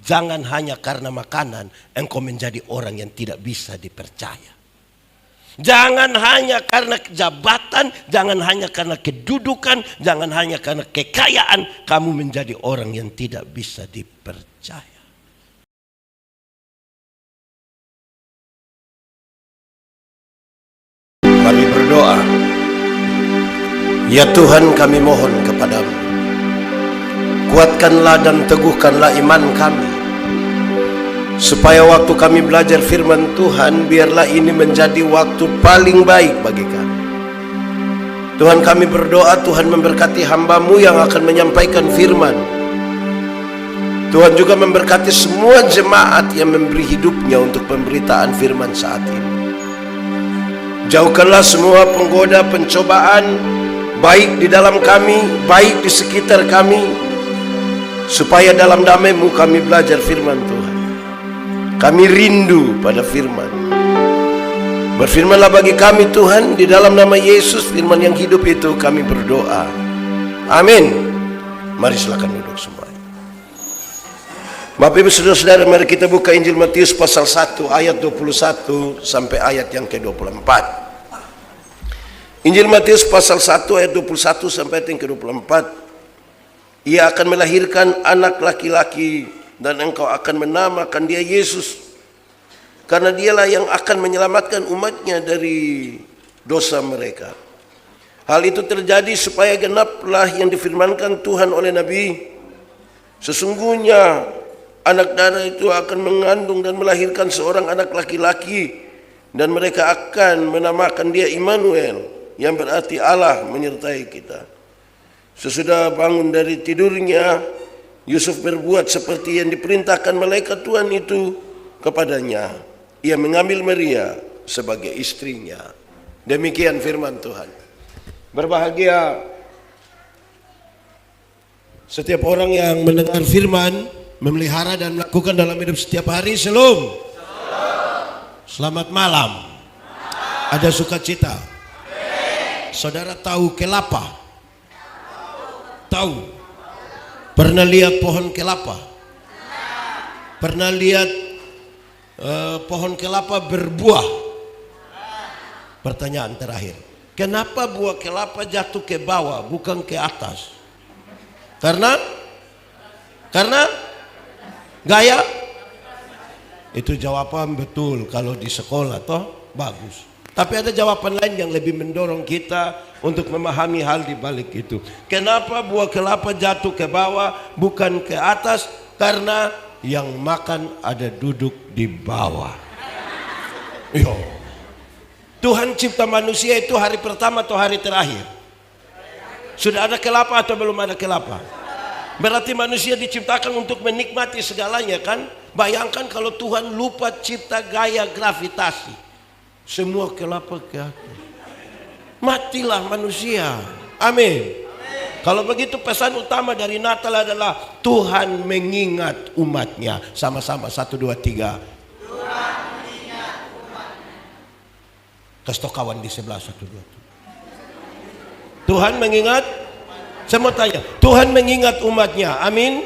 Jangan hanya karena makanan engkau menjadi orang yang tidak bisa dipercaya. Jangan hanya karena jabatan, jangan hanya karena kedudukan, jangan hanya karena kekayaan kamu menjadi orang yang tidak bisa dipercaya. Kami berdoa, ya Tuhan, kami mohon kepadamu, kuatkanlah dan teguhkanlah iman kami, supaya waktu kami belajar firman Tuhan, biarlah ini menjadi waktu paling baik bagi kami. Tuhan, kami berdoa, Tuhan memberkati hamba-Mu yang akan menyampaikan firman. Tuhan juga memberkati semua jemaat yang memberi hidupnya untuk pemberitaan firman saat ini. Jauhkanlah semua penggoda, pencobaan, baik di dalam kami, baik di sekitar kami, supaya dalam damai-Mu kami belajar firman Tuhan. Kami rindu pada firman. Berfirmanlah bagi kami Tuhan, di dalam nama Yesus, firman yang hidup itu kami berdoa. Amin. Mari silakan duduk semua. Bapak Ibu Saudara-saudara, mari kita buka Injil Matius pasal 1 ayat 21 sampai ayat yang ke-24. Injil Matius pasal 1 ayat 21 sampai ayat yang ke-24. Ia akan melahirkan anak laki-laki dan engkau akan menamakan dia Yesus, karena dialah yang akan menyelamatkan umatnya dari dosa mereka. Hal itu terjadi supaya genaplah yang difirmankan Tuhan oleh Nabi, sesungguhnya anak darah itu akan mengandung dan melahirkan seorang anak laki-laki, dan mereka akan menamakan dia Immanuel, yang berarti Allah menyertai kita. Sesudah bangun dari tidurnya, Yusuf berbuat seperti yang diperintahkan malaikat Tuhan itu kepadanya. Ia mengambil Maria sebagai istrinya. Demikian firman Tuhan. Berbahagia setiap orang yang mendengar firman, memelihara dan melakukan dalam hidup setiap hari. Shalom. Selamat malam. Ada sukacita. Saudara tahu kelapa? Tahu? Pernah lihat pohon kelapa? Pernah lihat pohon kelapa berbuah? Pertanyaan terakhir, kenapa buah kelapa jatuh ke bawah bukan ke atas? Karena gaya? Itu jawaban betul kalau di sekolah, toh bagus. Tapi ada jawaban lain yang lebih mendorong kita untuk memahami hal di balik itu. Kenapa buah kelapa jatuh ke bawah bukan ke atas? Karena yang makan ada duduk di bawah. Yo. Tuhan cipta manusia itu hari pertama atau hari terakhir? Sudah ada kelapa atau belum ada kelapa? Berarti manusia diciptakan untuk menikmati segalanya, kan? Bayangkan kalau Tuhan lupa cipta gaya gravitasi, semua kelapa ke atas, matilah manusia. Amin. Kalau begitu pesan utama dari Natal adalah Tuhan mengingat umatnya. Sama-sama 1, 2, 3. Tuhan mengingat umatnya. Kasih kawan di sebelah 1, 2, 3. Tuhan mengingat. Saya mau tanya, Tuhan mengingat umatnya. Amin.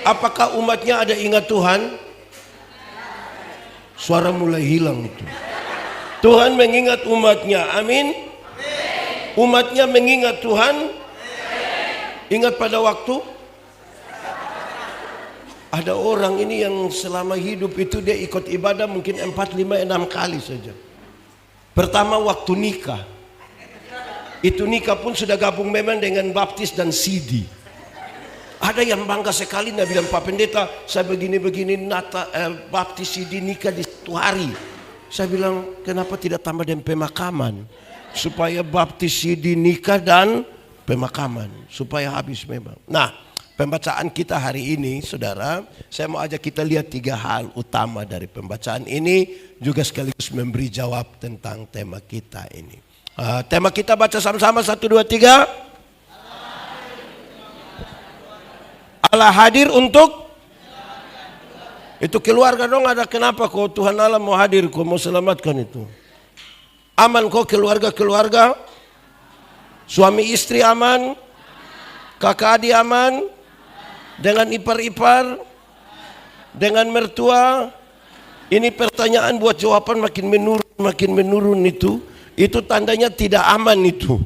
Apakah umatnya ada ingat Tuhan? Suara mulai hilang itu. Tuhan mengingat umatnya. Amin. Umatnya mengingat Tuhan. Ingat pada waktu ada orang ini yang selama hidup itu dia ikut ibadah mungkin 4, 5, 6 kali saja. Pertama waktu nikah. Itu nikah pun sudah gabung memang dengan baptis dan CD. Ada yang bangga sekali, dia bilang, Pak Pendeta, saya begini-begini baptis CD nikah di 1 hari. Saya bilang, kenapa tidak tambah dan pemakaman? Supaya baptis CD nikah dan pemakaman. Supaya habis memang. Nah, pembacaan kita hari ini, saudara, saya mau ajak kita lihat 3 hal utama dari pembacaan ini. Juga sekaligus memberi jawab tentang tema kita ini. Tema kita baca sama-sama 1, 2, 3. Allah hadir untuk itu keluarga dong. Ada kenapa kok Tuhan Allah mau hadir, kok mau selamatkan itu? Aman kok keluarga-keluarga? Suami istri aman? Kakak adik aman? Dengan ipar-ipar? dengan mertua. Ini pertanyaan buat jawaban makin menurun itu tandanya tidak aman itu.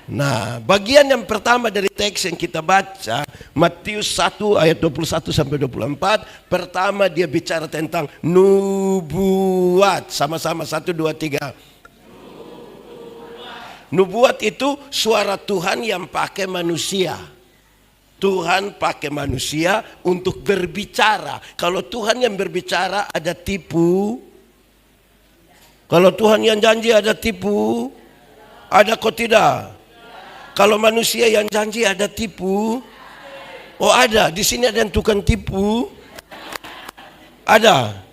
Nah, bagian yang pertama dari teks yang kita baca, Matius 1 ayat 21 sampai 24, pertama dia bicara tentang nubuat. Sama-sama 1 2 3. Nubuat itu suara Tuhan yang pakai manusia. Tuhan pakai manusia untuk berbicara. Kalau Tuhan yang berbicara ada tipu. Kalau Tuhan yang janji ada tipu. Ada kok tidak? Kalau manusia yang janji ada tipu. Oh ada, di sini ada yang tukang tipu. Ada.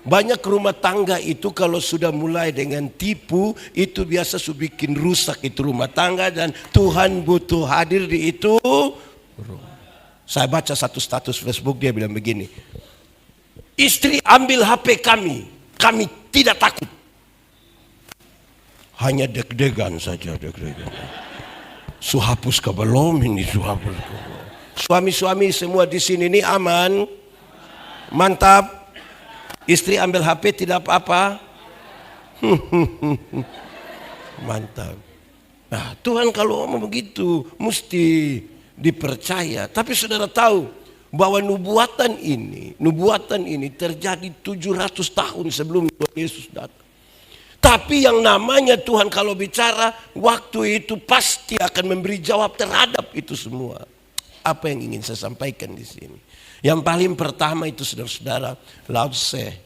Banyak rumah tangga itu kalau sudah mulai dengan tipu, itu biasa bikin rusak itu rumah tangga, dan Tuhan butuh hadir di itu. Saya baca satu status Facebook, dia bilang begini, istri ambil HP kami tidak takut. Hanya deg-degan saja, deg-degan. Suhapus ke belum ini, suhapus. Suami-suami semua di sini ini aman, mantap. Istri ambil HP tidak apa-apa. Mantap. Nah, Tuhan kalau ngomong begitu mesti dipercaya. Tapi saudara tahu bahwa nubuatan ini terjadi 700 tahun sebelum Tuhan Yesus datang. Tapi yang namanya Tuhan kalau bicara, waktu itu pasti akan memberi jawab terhadap itu semua. Apa yang ingin saya sampaikan di sini? Yang paling pertama itu saudara-saudara, Lao Tse.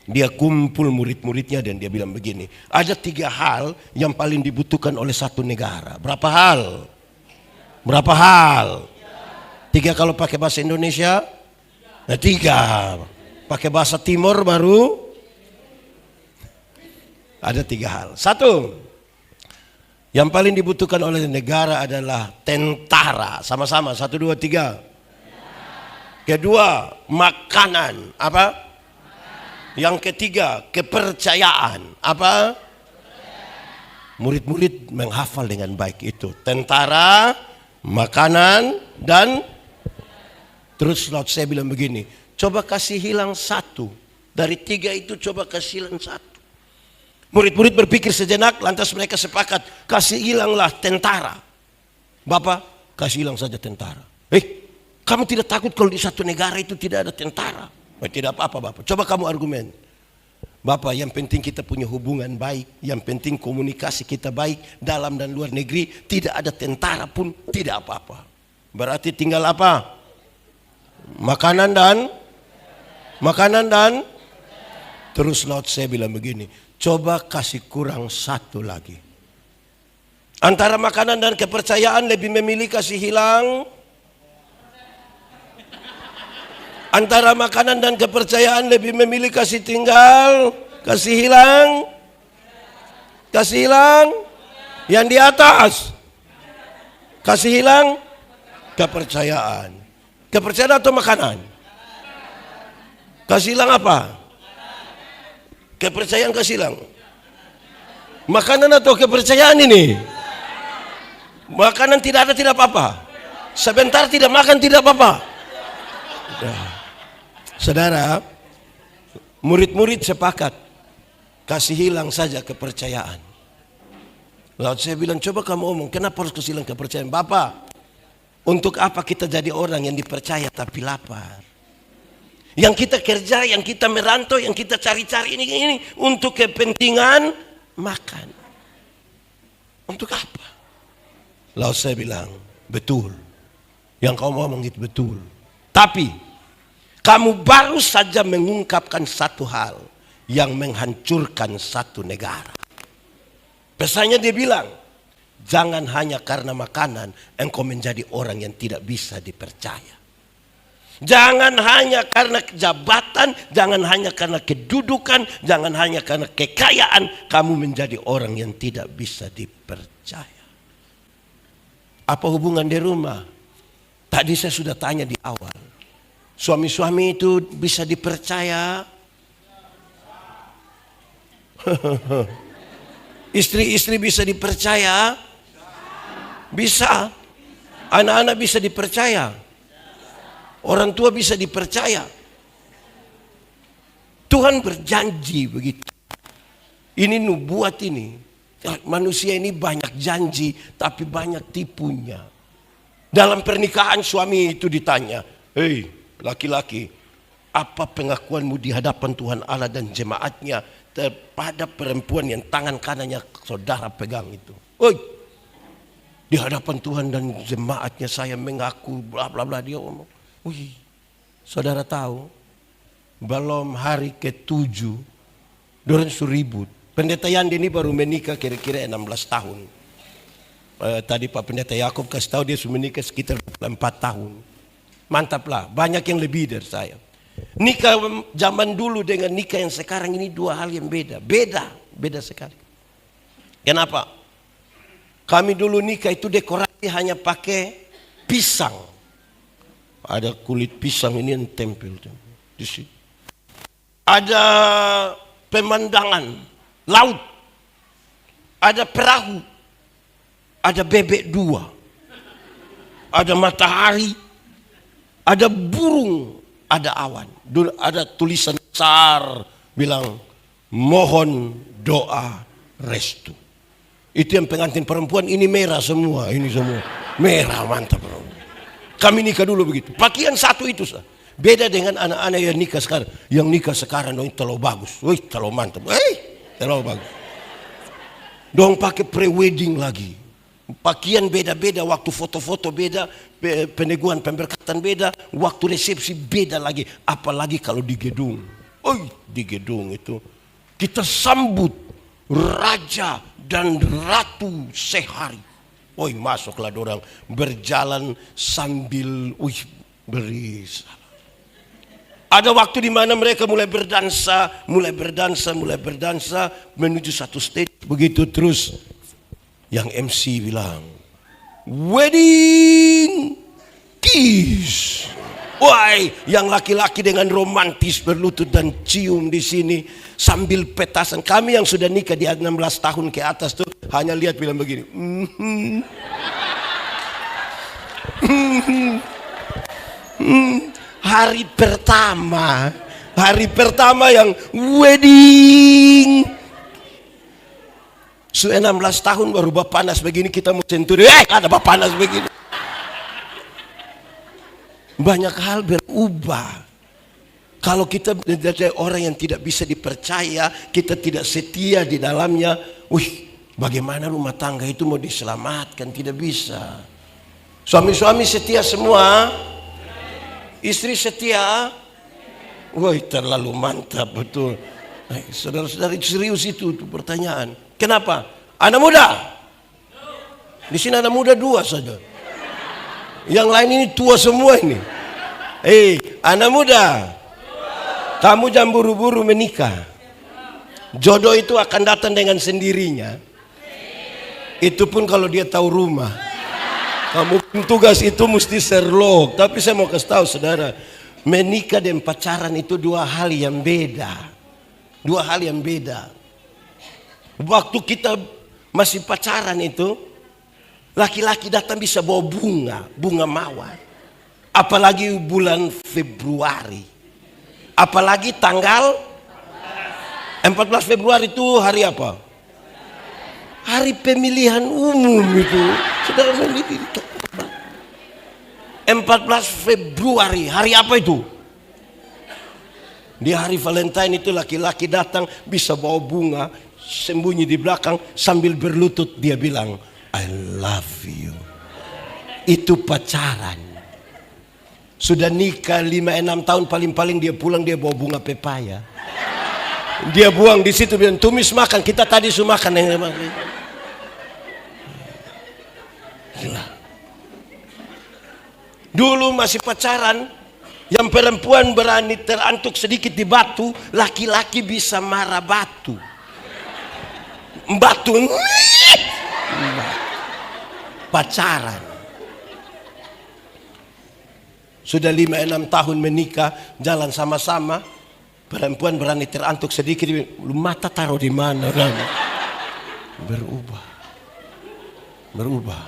Dia kumpul murid-muridnya dan dia bilang begini, ada 3 hal yang paling dibutuhkan oleh satu negara. Berapa hal? Berapa hal? 3 kalau pakai bahasa Indonesia? Nah 3. Pakai bahasa Timur baru? Ada 3 hal. 1. Yang paling dibutuhkan oleh negara adalah tentara. Sama-sama, 1, 2, 3. Kedua, makanan. Apa? Yang ketiga, kepercayaan. Apa? Murid-murid menghafal dengan baik itu. Tentara, makanan, dan terus saya bilang begini, coba kasih hilang 1. Dari 3 itu coba kasih hilang 1. Murid-murid berpikir sejenak, lantas mereka sepakat, kasih hilanglah tentara. Bapak, kasih hilang saja tentara. Kamu tidak takut kalau di satu negara itu tidak ada tentara? Tidak apa-apa Bapak, coba kamu argumen. Bapak, yang penting kita punya hubungan baik, yang penting komunikasi kita baik, dalam dan luar negeri, tidak ada tentara pun tidak apa-apa. Berarti tinggal apa? Makanan dan terus Lao Tse bilang begini, coba kasih kurang 1 lagi. Antara makanan dan kepercayaan lebih memilih kasih hilang. Antara makanan dan kepercayaan lebih memilih kasih tinggal, kasih hilang. Kasih hilang. Yang di atas. Kasih hilang kepercayaan. Kepercayaan atau makanan? Kasih hilang apa? Kepercayaan kasih hilang. Makanan atau kepercayaan ini? Makanan tidak ada tidak apa-apa. Sebentar tidak makan tidak apa-apa. Saudara, murid-murid sepakat kasih hilang saja kepercayaan. Lalu saya bilang, coba kamu omong, kenapa harus kasih hilang kepercayaan? Bapak, untuk apa kita jadi orang yang dipercaya tapi lapar? Yang kita kerja, yang kita merantau, yang kita cari-cari ini untuk kepentingan makan. Untuk apa? Lalu saya bilang, betul. Yang kamu ngomong itu betul. Tapi kamu baru saja mengungkapkan satu hal yang menghancurkan satu negara. Pesannya dia bilang, jangan hanya karena makanan engkau menjadi orang yang tidak bisa dipercaya. Jangan hanya karena jabatan, jangan hanya karena kedudukan, jangan hanya karena kekayaan kamu menjadi orang yang tidak bisa dipercaya. Apa hubungan di rumah? Tadi saya sudah tanya di awal. Suami-suami itu bisa dipercaya. Istri-istri bisa dipercaya. Bisa. Anak-anak bisa dipercaya. Orang tua bisa dipercaya. Tuhan berjanji begitu. Ini nubuat ini. Manusia ini banyak janji tapi banyak tipunya. Dalam pernikahan suami itu ditanya, "Hei laki-laki, apa pengakuanmu di hadapan Tuhan Allah dan jemaatnya kepada perempuan yang tangan kanannya saudara pegang itu?" "Oi, di hadapan Tuhan dan jemaatnya saya mengaku bla bla bla." Dia ngomong, "Wih, saudara tahu belum hari ke-7 dorang ribut. Pendeta Yandi ini baru menikah kira-kira 16 tahun. Tadi Pak Pendeta Yakub kasih tahu dia sudah menikah sekitar 4 tahun. Mantap lah, banyak yang lebih dari saya. Nikah zaman dulu dengan nikah yang sekarang ini dua hal yang beda. Beda sekali. Kenapa? Kami dulu nikah itu dekorasi hanya pakai pisang. Ada kulit pisang ini yang tempel di sini. Ada pemandangan laut, ada perahu, ada bebek 2, ada matahari, ada burung, ada awan. Dulu ada tulisan besar bilang mohon doa restu. Itu yang pengantin perempuan ini merah semua, ini semua merah, mantap bro. Kami nikah dulu begitu, pakaian satu itu sah. Beda dengan anak-anak yang nikah sekarang. Yang nikah sekarang dong terlalu bagus, wih terlalu mantap, terlalu bagus. Dong pakai pre-wedding lagi. Pakaian beda-beda, waktu foto-foto beda, peneguhan pemberkatan beda, waktu resepsi beda lagi. Apalagi kalau di gedung. Di gedung itu kita sambut raja dan ratu sehari. Masuklah dorang berjalan sambil beris. Ada waktu di mana mereka mulai berdansa menuju satu stage. Begitu terus yang MC bilang, wedding kiss. Yang laki-laki dengan romantis berlutut dan cium di sini sambil petasan. Kami yang sudah nikah di 16 tahun ke atas tuh hanya lihat bilang begini. Hari pertama yang wedding. 16 tahun baru panas begini kita mau senturi. Ada panas begini. Banyak hal berubah. Kalau kita menjadi orang yang tidak bisa dipercaya, kita tidak setia di dalamnya. Bagaimana rumah tangga itu mau diselamatkan? Tidak bisa. Suami-suami setia semua. Istri setia. Terlalu mantap betul. Saudara-saudara serius itu pertanyaan. Kenapa? Anak muda. Di sini anak muda 2 saja. Yang lain ini tua semua ini. Anak muda. Kamu jangan buru-buru menikah. Jodoh itu akan datang dengan sendirinya. Itu pun kalau dia tahu rumah. Kamu tugas itu mesti Sherlock. Tapi saya mau kasih tahu saudara, menikah dan pacaran itu 2 hal yang beda. 2 hal yang beda. Waktu kita masih pacaran itu, laki-laki datang bisa bawa bunga mawar. Apalagi bulan Februari. Apalagi tanggal 14 Februari itu hari apa? Hari pemilihan umum itu. Saudara memilih 14 Februari, hari apa itu? Di hari Valentine itu laki-laki datang bisa bawa bunga, sembunyi di belakang sambil berlutut dia bilang, I love you. Itu pacaran. Sudah nikah 5-6 tahun paling-paling dia pulang dia bawa bunga pepaya. Dia buang di situ bilang tumis makan, kita tadi sudah makan yang gila. Dulu masih pacaran, yang perempuan berani terantuk sedikit di batu, laki-laki bisa marah batu. Pacaran. Sudah 5-6 tahun menikah, jalan sama-sama, perempuan berani terantuk sedikit, lu mata taruh di mana? Berubah.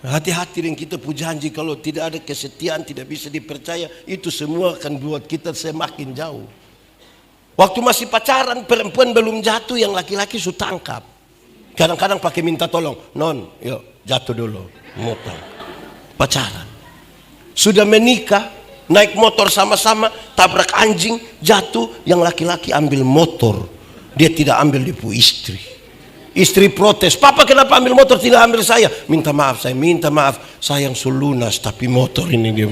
Hati-hati dengan kita janji, kalau tidak ada kesetiaan, tidak bisa dipercaya, itu semua akan buat kita semakin jauh. Waktu masih pacaran, perempuan belum jatuh, yang laki-laki sudah tangkap. Kadang-kadang pakai minta tolong, non, yuk jatuh dulu, motong. Pacaran. Sudah menikah, naik motor sama-sama, tabrak anjing, jatuh, yang laki-laki ambil motor, dia tidak ambil ibu istri. Istri protes, papa kenapa ambil motor, tidak ambil saya? Minta maaf, saya minta maaf, saya yang sulunas, tapi motor ini dia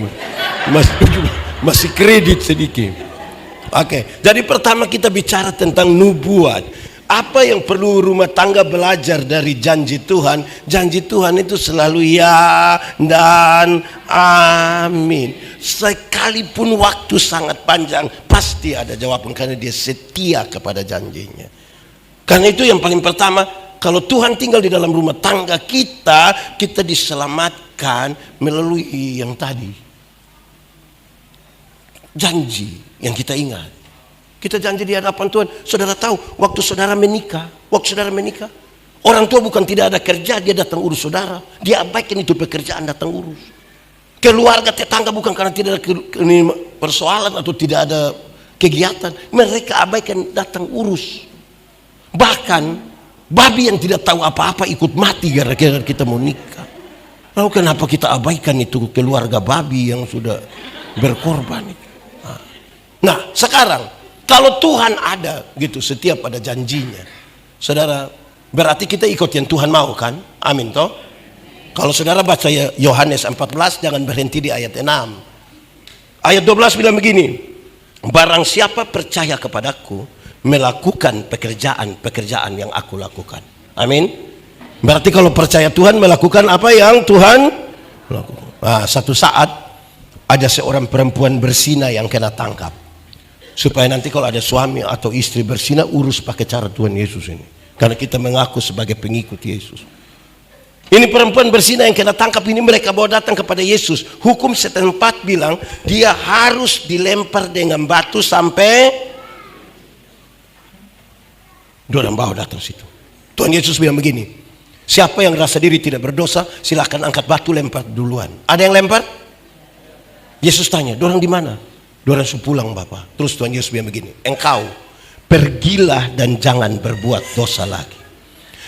masih kredit sedikit. Oke, jadi pertama kita bicara tentang nubuat. Apa yang perlu rumah tangga belajar dari janji Tuhan? Janji Tuhan itu selalu ya dan amin. Sekalipun waktu sangat panjang, pasti ada jawaban, karena dia setia kepada janjinya. Karena itu yang paling pertama, kalau Tuhan tinggal di dalam rumah tangga kita, kita diselamatkan melalui yang tadi. Janji yang kita ingat. Kita janji di hadapan Tuhan. Saudara tahu, waktu saudara menikah, orang tua bukan tidak ada kerja, dia datang urus saudara. Dia abaikan itu pekerjaan, datang urus. Keluarga tetangga bukan karena tidak ada persoalan atau tidak ada kegiatan, mereka abaikan, datang urus. Bahkan babi yang tidak tahu apa-apa ikut mati gara-gara kita mau nikah. Lalu kenapa kita abaikan itu keluarga babi yang sudah berkorban? Nah sekarang kalau Tuhan ada gitu setiap pada janjinya, saudara, berarti kita ikut yang Tuhan mau kan? Amin toh. Kalau saudara baca Yohanes 14, jangan berhenti di ayat 6. Ayat 12 bilang begini, barang siapa percaya kepadaku, melakukan pekerjaan yang aku lakukan. Amin. Berarti kalau percaya Tuhan, melakukan apa yang Tuhan lakukan. Nah, satu saat ada seorang perempuan berzina yang kena tangkap. Supaya nanti kalau ada suami atau istri berzina, urus pakai cara Tuhan Yesus ini. Karena kita mengaku sebagai pengikut Yesus. Ini perempuan berzina yang kena tangkap ini, mereka bawa datang kepada Yesus. Hukum setempat bilang dia harus dilempar dengan batu sampai dorang bawa datang situ. Tuhan Yesus bilang begini, siapa yang rasa diri tidak berdosa, silahkan angkat batu, lempar duluan. Ada yang lempar? Yesus tanya, dorang di mana? Dorang pulang Bapak. Terus Tuhan Yesus bilang begini, engkau pergilah dan jangan berbuat dosa lagi.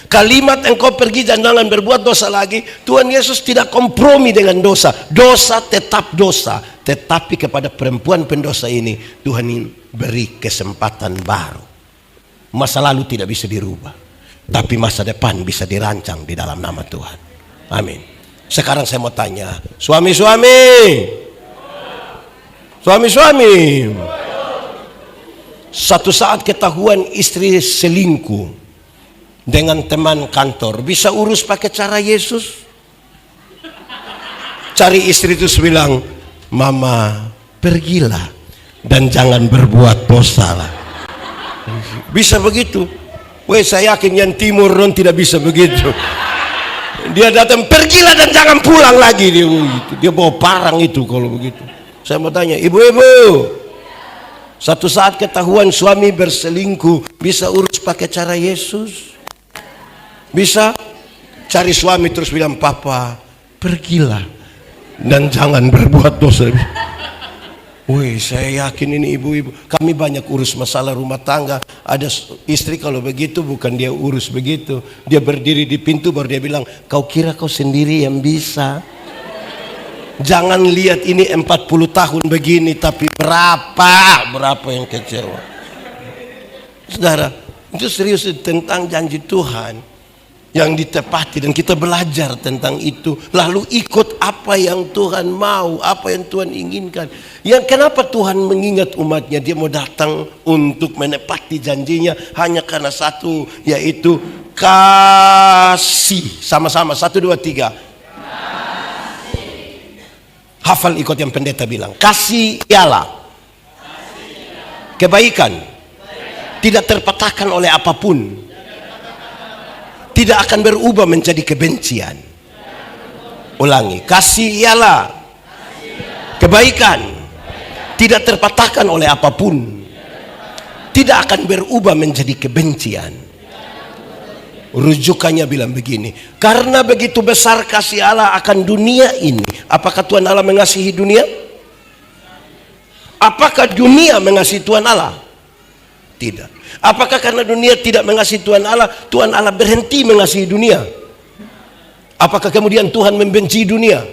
Kalimat engkau pergi dan jangan berbuat dosa lagi, Tuhan Yesus tidak kompromi dengan dosa. Dosa tetap dosa, tetapi kepada perempuan pendosa ini Tuhan beri kesempatan baru. Masa lalu tidak bisa dirubah, tapi masa depan bisa dirancang di dalam nama Tuhan. Amin. Sekarang saya mau tanya, suami-suami, satu saat ketahuan istri selingkuh dengan teman kantor, bisa urus pakai cara Yesus? Cari istri itu bilang, mama pergilah dan jangan berbuat dosa lah. Bisa begitu? Weh, saya yakin yang timur non tidak bisa begitu. Dia datang, pergilah dan jangan pulang lagi. Dia bawa parang itu kalau begitu. Saya mau tanya, ibu-ibu, satu saat ketahuan suami berselingkuh, bisa urus pakai cara Yesus? Bisa? Cari suami terus bilang, papa pergilah dan jangan berbuat dosa. Wih, saya yakin ini ibu-ibu, kami banyak urus masalah rumah tangga. Ada istri kalau begitu bukan dia urus begitu, dia berdiri di pintu baru dia bilang, kau kira kau sendiri yang bisa? Jangan lihat ini 40 tahun begini, tapi berapa yang kecewa. Saudara, itu serius tentang janji Tuhan yang ditepati, dan kita belajar tentang itu, lalu ikut apa yang Tuhan mau, apa yang Tuhan inginkan. Yang kenapa Tuhan mengingat umatnya, dia mau datang untuk menepati janjinya hanya karena satu, yaitu kasih. Sama-sama, 1, 2, 3. Hafal, ikut yang pendeta bilang, kasih ialah kebaikan, tidak terpatahkan oleh apapun, tidak akan berubah menjadi kebencian. Ulangi, kasih ialah kebaikan, tidak terpatahkan oleh apapun, tidak akan berubah menjadi kebencian. Rujukannya bilang begini, karena begitu besar kasih Allah akan dunia ini. Apakah Tuhan Allah mengasihi dunia? Apakah dunia mengasihi Tuhan Allah? Tidak. Apakah karena dunia tidak mengasihi Tuhan Allah berhenti mengasihi dunia? Apakah kemudian Tuhan membenci dunia?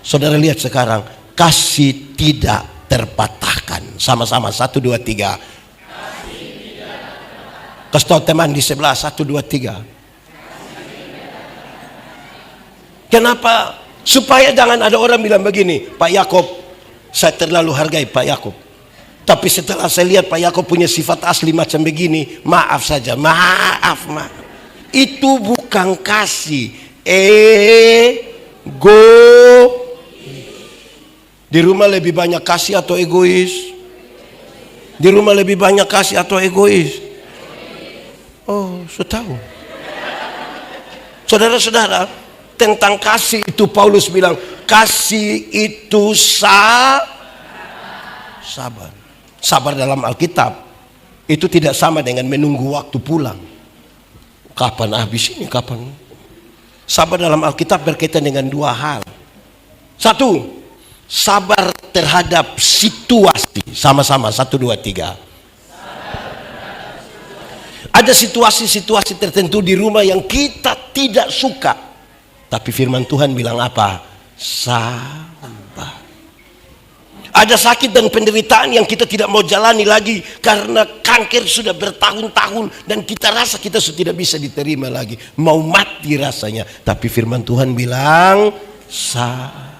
Saudara lihat sekarang, kasih tidak terpatahkan. Sama-sama, 1, 2, 3. Kasih tahu teman di sebelah, 1, 2, 3. Kenapa? Supaya jangan ada orang bilang begini, Pak Yakob, saya terlalu hargai Pak Yakob. Tapi setelah saya lihat Pak Yakob punya sifat asli macam begini, maaf saja, maaf. Itu bukan kasih, ego. Di rumah lebih banyak kasih atau egois? Di rumah lebih banyak kasih atau egois? Oh, sudah tahu. Saudara-saudara, tentang kasih itu Paulus bilang, kasih itu sabar. Sabar dalam Alkitab itu tidak sama dengan menunggu waktu pulang. Kapan habis ini, kapan? Sabar dalam Alkitab berkaitan dengan 2 hal. 1, sabar terhadap situasi. Sama-sama, 1, 2, 3. Ada situasi-situasi tertentu di rumah yang kita tidak suka. Tapi firman Tuhan bilang apa? Sabar. Ada sakit dan penderitaan yang kita tidak mau jalani lagi karena kanker sudah bertahun-tahun dan kita rasa kita sudah tidak bisa diterima lagi. Mau mati rasanya. Tapi firman Tuhan bilang sabar.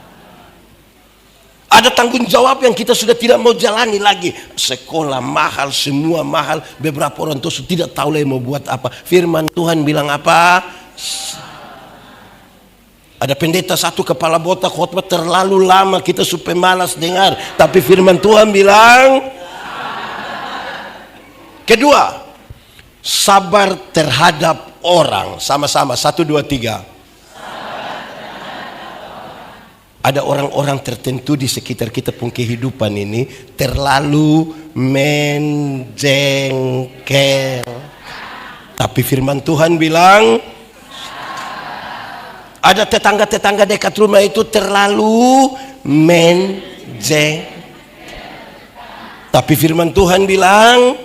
Ada tanggung jawab yang kita sudah tidak mau jalani lagi. Sekolah mahal, semua mahal. Beberapa orang tua sudah tidak tahu lagi mau buat apa. Firman Tuhan bilang apa? Ada pendeta satu kepala botak, khotbah terlalu lama, kita supaya malas dengar. Tapi firman Tuhan bilang. Kedua, sabar terhadap orang. Sama-sama, 1, 2, 3. Ada orang-orang tertentu di sekitar kita pun kehidupan ini terlalu menjengkel. Tapi firman Tuhan bilang, ada tetangga-tetangga dekat rumah itu terlalu menjengkel. Tapi firman Tuhan bilang,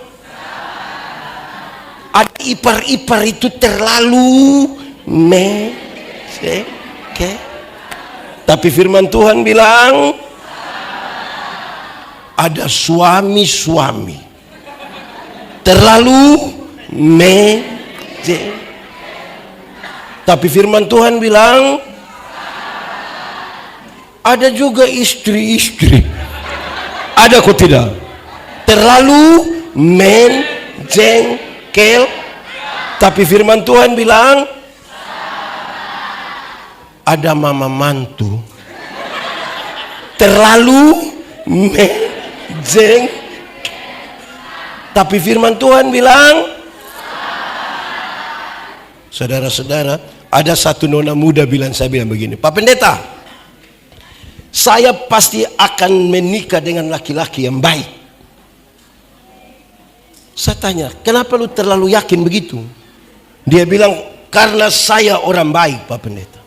ada ipar-ipar itu terlalu menjengkel. Tapi firman Tuhan bilang, ada suami-suami terlalu menjengkel. Tapi firman Tuhan bilang, ada juga istri-istri. Ada kok tidak? Terlalu menjengkel. Tapi firman Tuhan bilang, ada mama mantu terlalu menjengkel. Tapi firman Tuhan bilang, saudara-saudara, ada satu nona muda saya bilang begini, Pak Pendeta, saya pasti akan menikah dengan laki-laki yang baik. Saya tanya, kenapa lu terlalu yakin begitu? Dia bilang, karena saya orang baik, Pak Pendeta.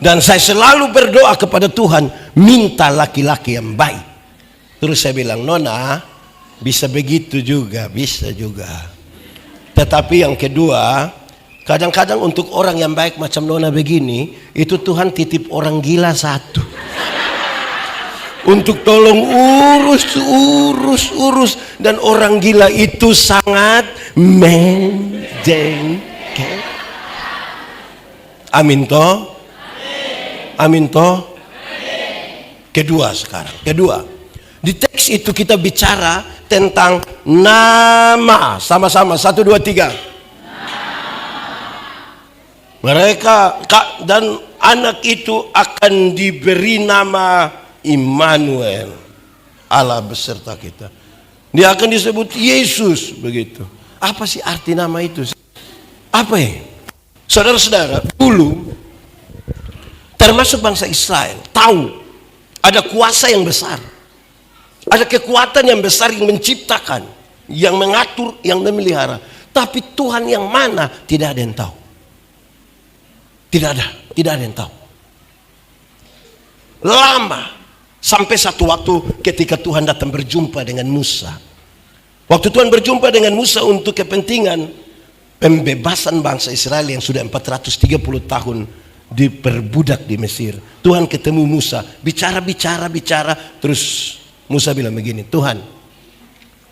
Dan saya selalu berdoa kepada Tuhan, minta laki-laki yang baik. Terus saya bilang, nona, bisa begitu juga, bisa juga. Tetapi yang kedua, kadang-kadang untuk orang yang baik macam nona begini, itu Tuhan titip orang gila satu. Untuk tolong urus. Dan orang gila itu sangat menjengkel. Amin toh? Amin toh? Kedua sekarang. Kedua. Di teks itu kita bicara tentang nama. Sama-sama. 1, 2, 3. Mereka dan anak itu akan diberi nama Immanuel. Allah beserta kita. Dia akan disebut Yesus. Begitu. Apa sih arti nama itu? Apa ya? Saudara-saudara, dulu termasuk bangsa Israel tahu ada kuasa yang besar, ada kekuatan yang besar yang menciptakan, yang mengatur, yang memelihara. Tapi Tuhan yang mana tidak ada yang tahu. Tidak ada yang tahu. Lama sampai satu waktu ketika Tuhan datang berjumpa dengan Musa. Waktu Tuhan berjumpa dengan Musa untuk kepentingan pembebasan bangsa Israel yang sudah 430 tahun diperbudak di Mesir. Tuhan ketemu Musa, bicara, terus Musa bilang begini, Tuhan,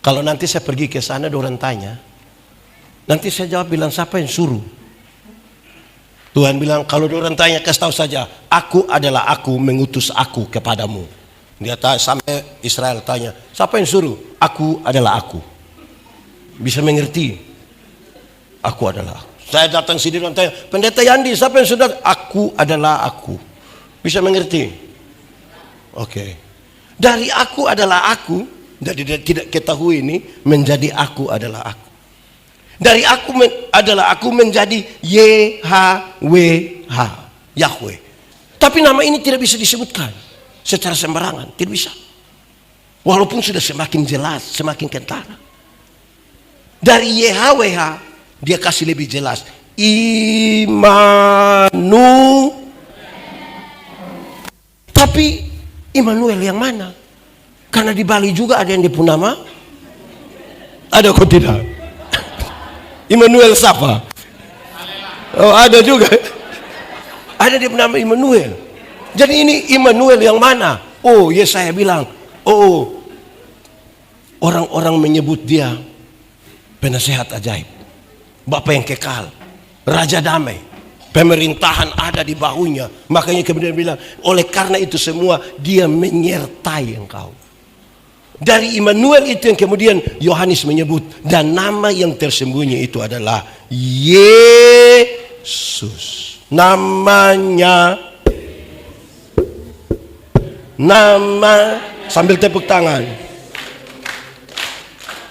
kalau nanti saya pergi ke sana, orang tanya, nanti saya jawab bilang, siapa yang suruh? Tuhan bilang, kalau orang tanya, kasih tahu saja, aku adalah aku, mengutus aku kepadamu. Dia tanya, sampai Israel tanya, siapa yang suruh? Aku adalah aku. Bisa mengerti? Aku adalah aku. Saya datang sini dan tanya, Pendeta Yandi, siapa yang sudah? Aku adalah aku. Bisa mengerti? Oke. Dari aku adalah aku, jadi tidak ketahui ini, menjadi aku adalah aku. Dari aku adalah aku menjadi YHWH, Yahweh. Tapi nama ini tidak bisa disebutkan secara sembarangan, tidak bisa. Walaupun sudah semakin jelas, semakin kentara. Dari YHWH dia kasih lebih jelas. Tapi Immanuel yang mana? Karena di Bali juga ada yang dipun nama. Ada kok tidak? Immanuel siapa? Oh, ada juga. Ada dia bernama Immanuel. Jadi ini Immanuel yang mana? Oh, Yesaya bilang, oh, orang-orang menyebut dia penasehat ajaib, Bapa yang kekal, Raja damai, pemerintahan ada di bahunya. Makanya kemudian bilang, oleh karena itu semua dia menyertai engkau. Dari Immanuel itu yang kemudian Yohanes menyebut, dan nama yang tersembunyi itu adalah Yesus. Nama sambil tepuk tangan.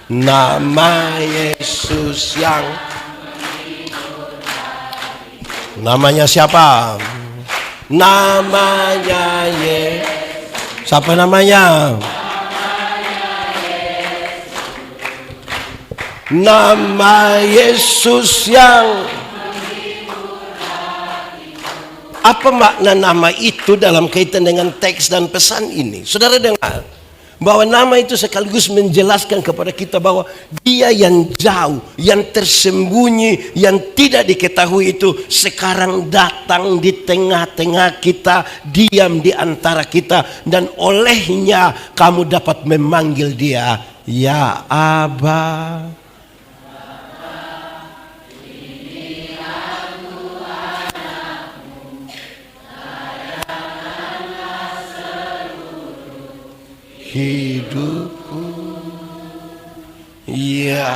Nama Yesus yang namanya siapa? Namanya Yesus. Siapa namanya? Nama Yesus yang apa makna nama itu dalam kaitan dengan teks dan pesan ini? Saudara dengar bahwa nama itu sekaligus menjelaskan kepada kita bahwa dia yang jauh, yang tersembunyi, yang tidak diketahui itu sekarang datang di tengah-tengah kita, diam di antara kita, dan olehnya kamu dapat memanggil dia ya Aba. Hidupku ya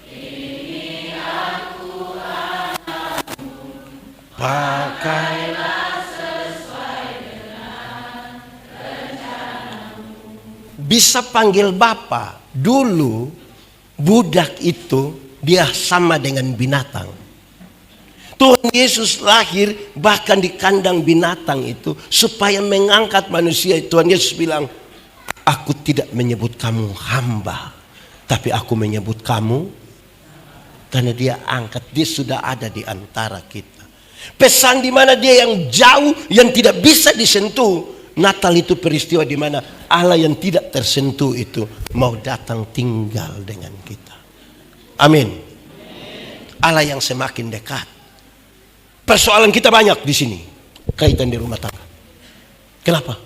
ini aku pakailah sesuai dengan rencanamu. Bisa panggil Bapa. Dulu budak itu dia sama dengan binatang. Tuhan Yesus lahir bahkan di kandang binatang itu supaya mengangkat manusia. Tuhan Yesus bilang, aku tidak menyebut kamu hamba, tapi aku menyebut kamu, karena dia angkat, dia sudah ada di antara kita. Pesan di mana dia yang jauh, yang tidak bisa disentuh. Natal itu peristiwa di mana Allah yang tidak tersentuh itu mau datang tinggal dengan kita. Amin. Allah yang semakin dekat. Persoalan kita banyak di sini kaitan di rumah tangga. Kenapa?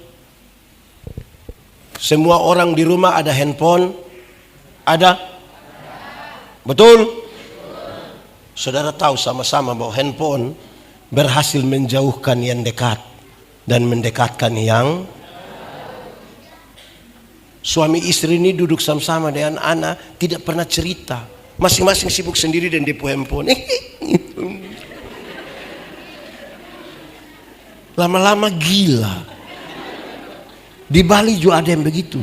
Semua orang di rumah ada handphone, ada? Betul? Saudara tahu sama-sama bahwa handphone berhasil menjauhkan yang dekat dan mendekatkan yang. Suami istri ini duduk sama-sama dengan anak, tidak pernah cerita. Masing-masing sibuk sendiri dan di handphone. Lama-lama gila. Di Bali juga ada yang begitu.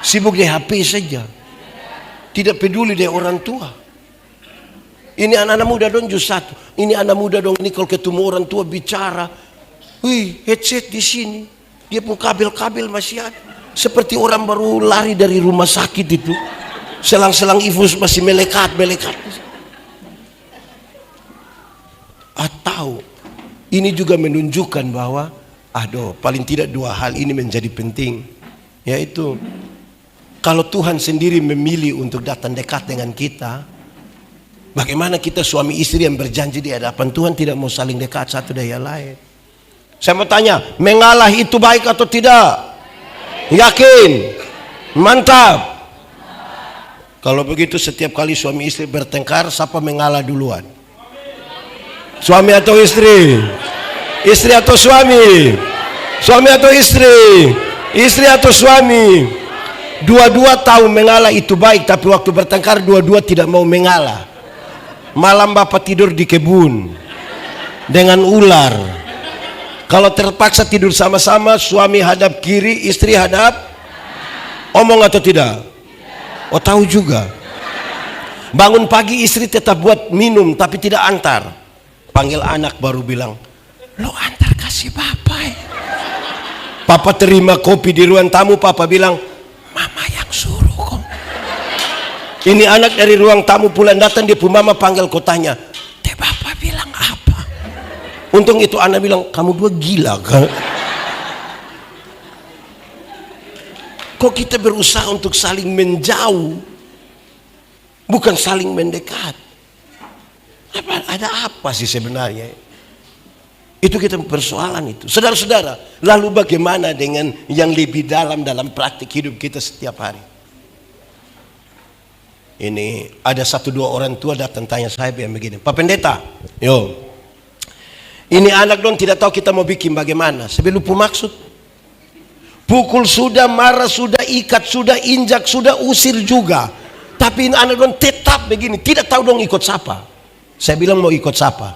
Sibuk di HP saja. Tidak peduli dengan orang tua. Ini anak-anak muda dong just satu. Ini anak muda dong, ini kalau ketemu orang tua bicara. Wih, headset di sini. Dia pun kabel-kabel masih ada. Seperti orang baru lari dari rumah sakit itu. Selang-selang infus masih melekat. Atau ini juga menunjukkan bahwa paling tidak dua hal ini menjadi penting, yaitu kalau Tuhan sendiri memilih untuk datang dekat dengan kita, bagaimana kita suami istri yang berjanji di hadapan Tuhan tidak mau saling dekat satu dengan yang lain? Saya mau tanya, mengalah itu baik atau tidak? Yakin? Mantap. Kalau begitu setiap kali suami istri bertengkar, siapa mengalah duluan? Suami atau istri? Istri atau suami? Suami atau istri? Istri atau suami? Dua-dua tahu mengalah itu baik, tapi waktu bertengkar dua-dua tidak mau mengalah. Malam bapak tidur di kebun dengan ular. Kalau terpaksa tidur sama-sama, suami hadap kiri, istri hadap, omong atau tidak? Oh, tahu juga. Bangun pagi istri tetap buat minum tapi tidak antar. Panggil anak baru bilang, lo antar kasih papa ya. Papa terima kopi di ruang tamu, papa bilang, mama yang suruh kok. Ini anak dari ruang tamu pulang datang, dia pun mama panggil kotanya, teh papa bilang apa? Untung itu anak bilang, kamu dua gila kan? Kok kita berusaha untuk saling menjauh, bukan saling mendekat? Ada apa sih sebenarnya? Itu kita persoalan itu. Saudara-saudara, lalu bagaimana dengan yang lebih dalam praktik hidup kita setiap hari? Ini ada satu dua orang tua datang tanya saya yang begini, Pak Pendeta, ini anak dong tidak tahu kita mau bikin bagaimana. Saya lupa maksud. Pukul sudah, marah sudah, ikat sudah, injak sudah, usir juga. Tapi anak dong tetap begini, tidak tahu dong ikut siapa. Saya bilang mau ikut siapa?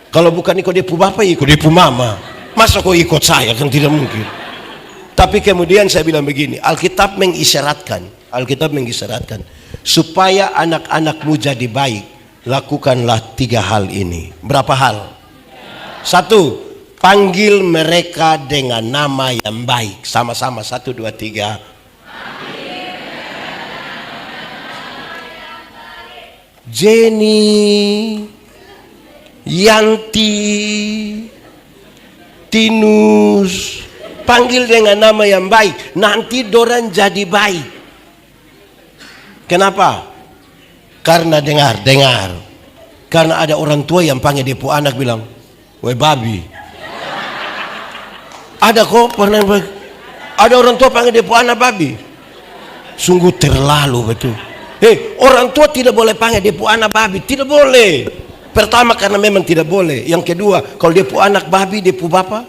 Kalau bukan ikut dia pu bapak, ikut dia pu mama. Masa kau ikut saya, kan tidak mungkin. Tapi kemudian saya bilang begini, Alkitab mengisyaratkan supaya anak-anakmu jadi baik, lakukanlah 3 hal ini. Berapa hal? 1, panggil mereka dengan nama yang baik. Sama-sama, 1, 2, 3. Jenny, Yanti, Tinus, panggil dengan nama yang baik. Nanti dorang jadi baik. Kenapa? Karena dengar. Karena ada orang tua yang panggil dia pu anak bilang, woi babi. Ada kok pernah ada orang tua panggil dia pu anak babi. Sungguh terlalu betul. Orang tua tidak boleh panggil dia pu anak babi, tidak boleh. Pertama karena memang tidak boleh. Yang kedua, kalau dia pu anak babi, dia pu bapak.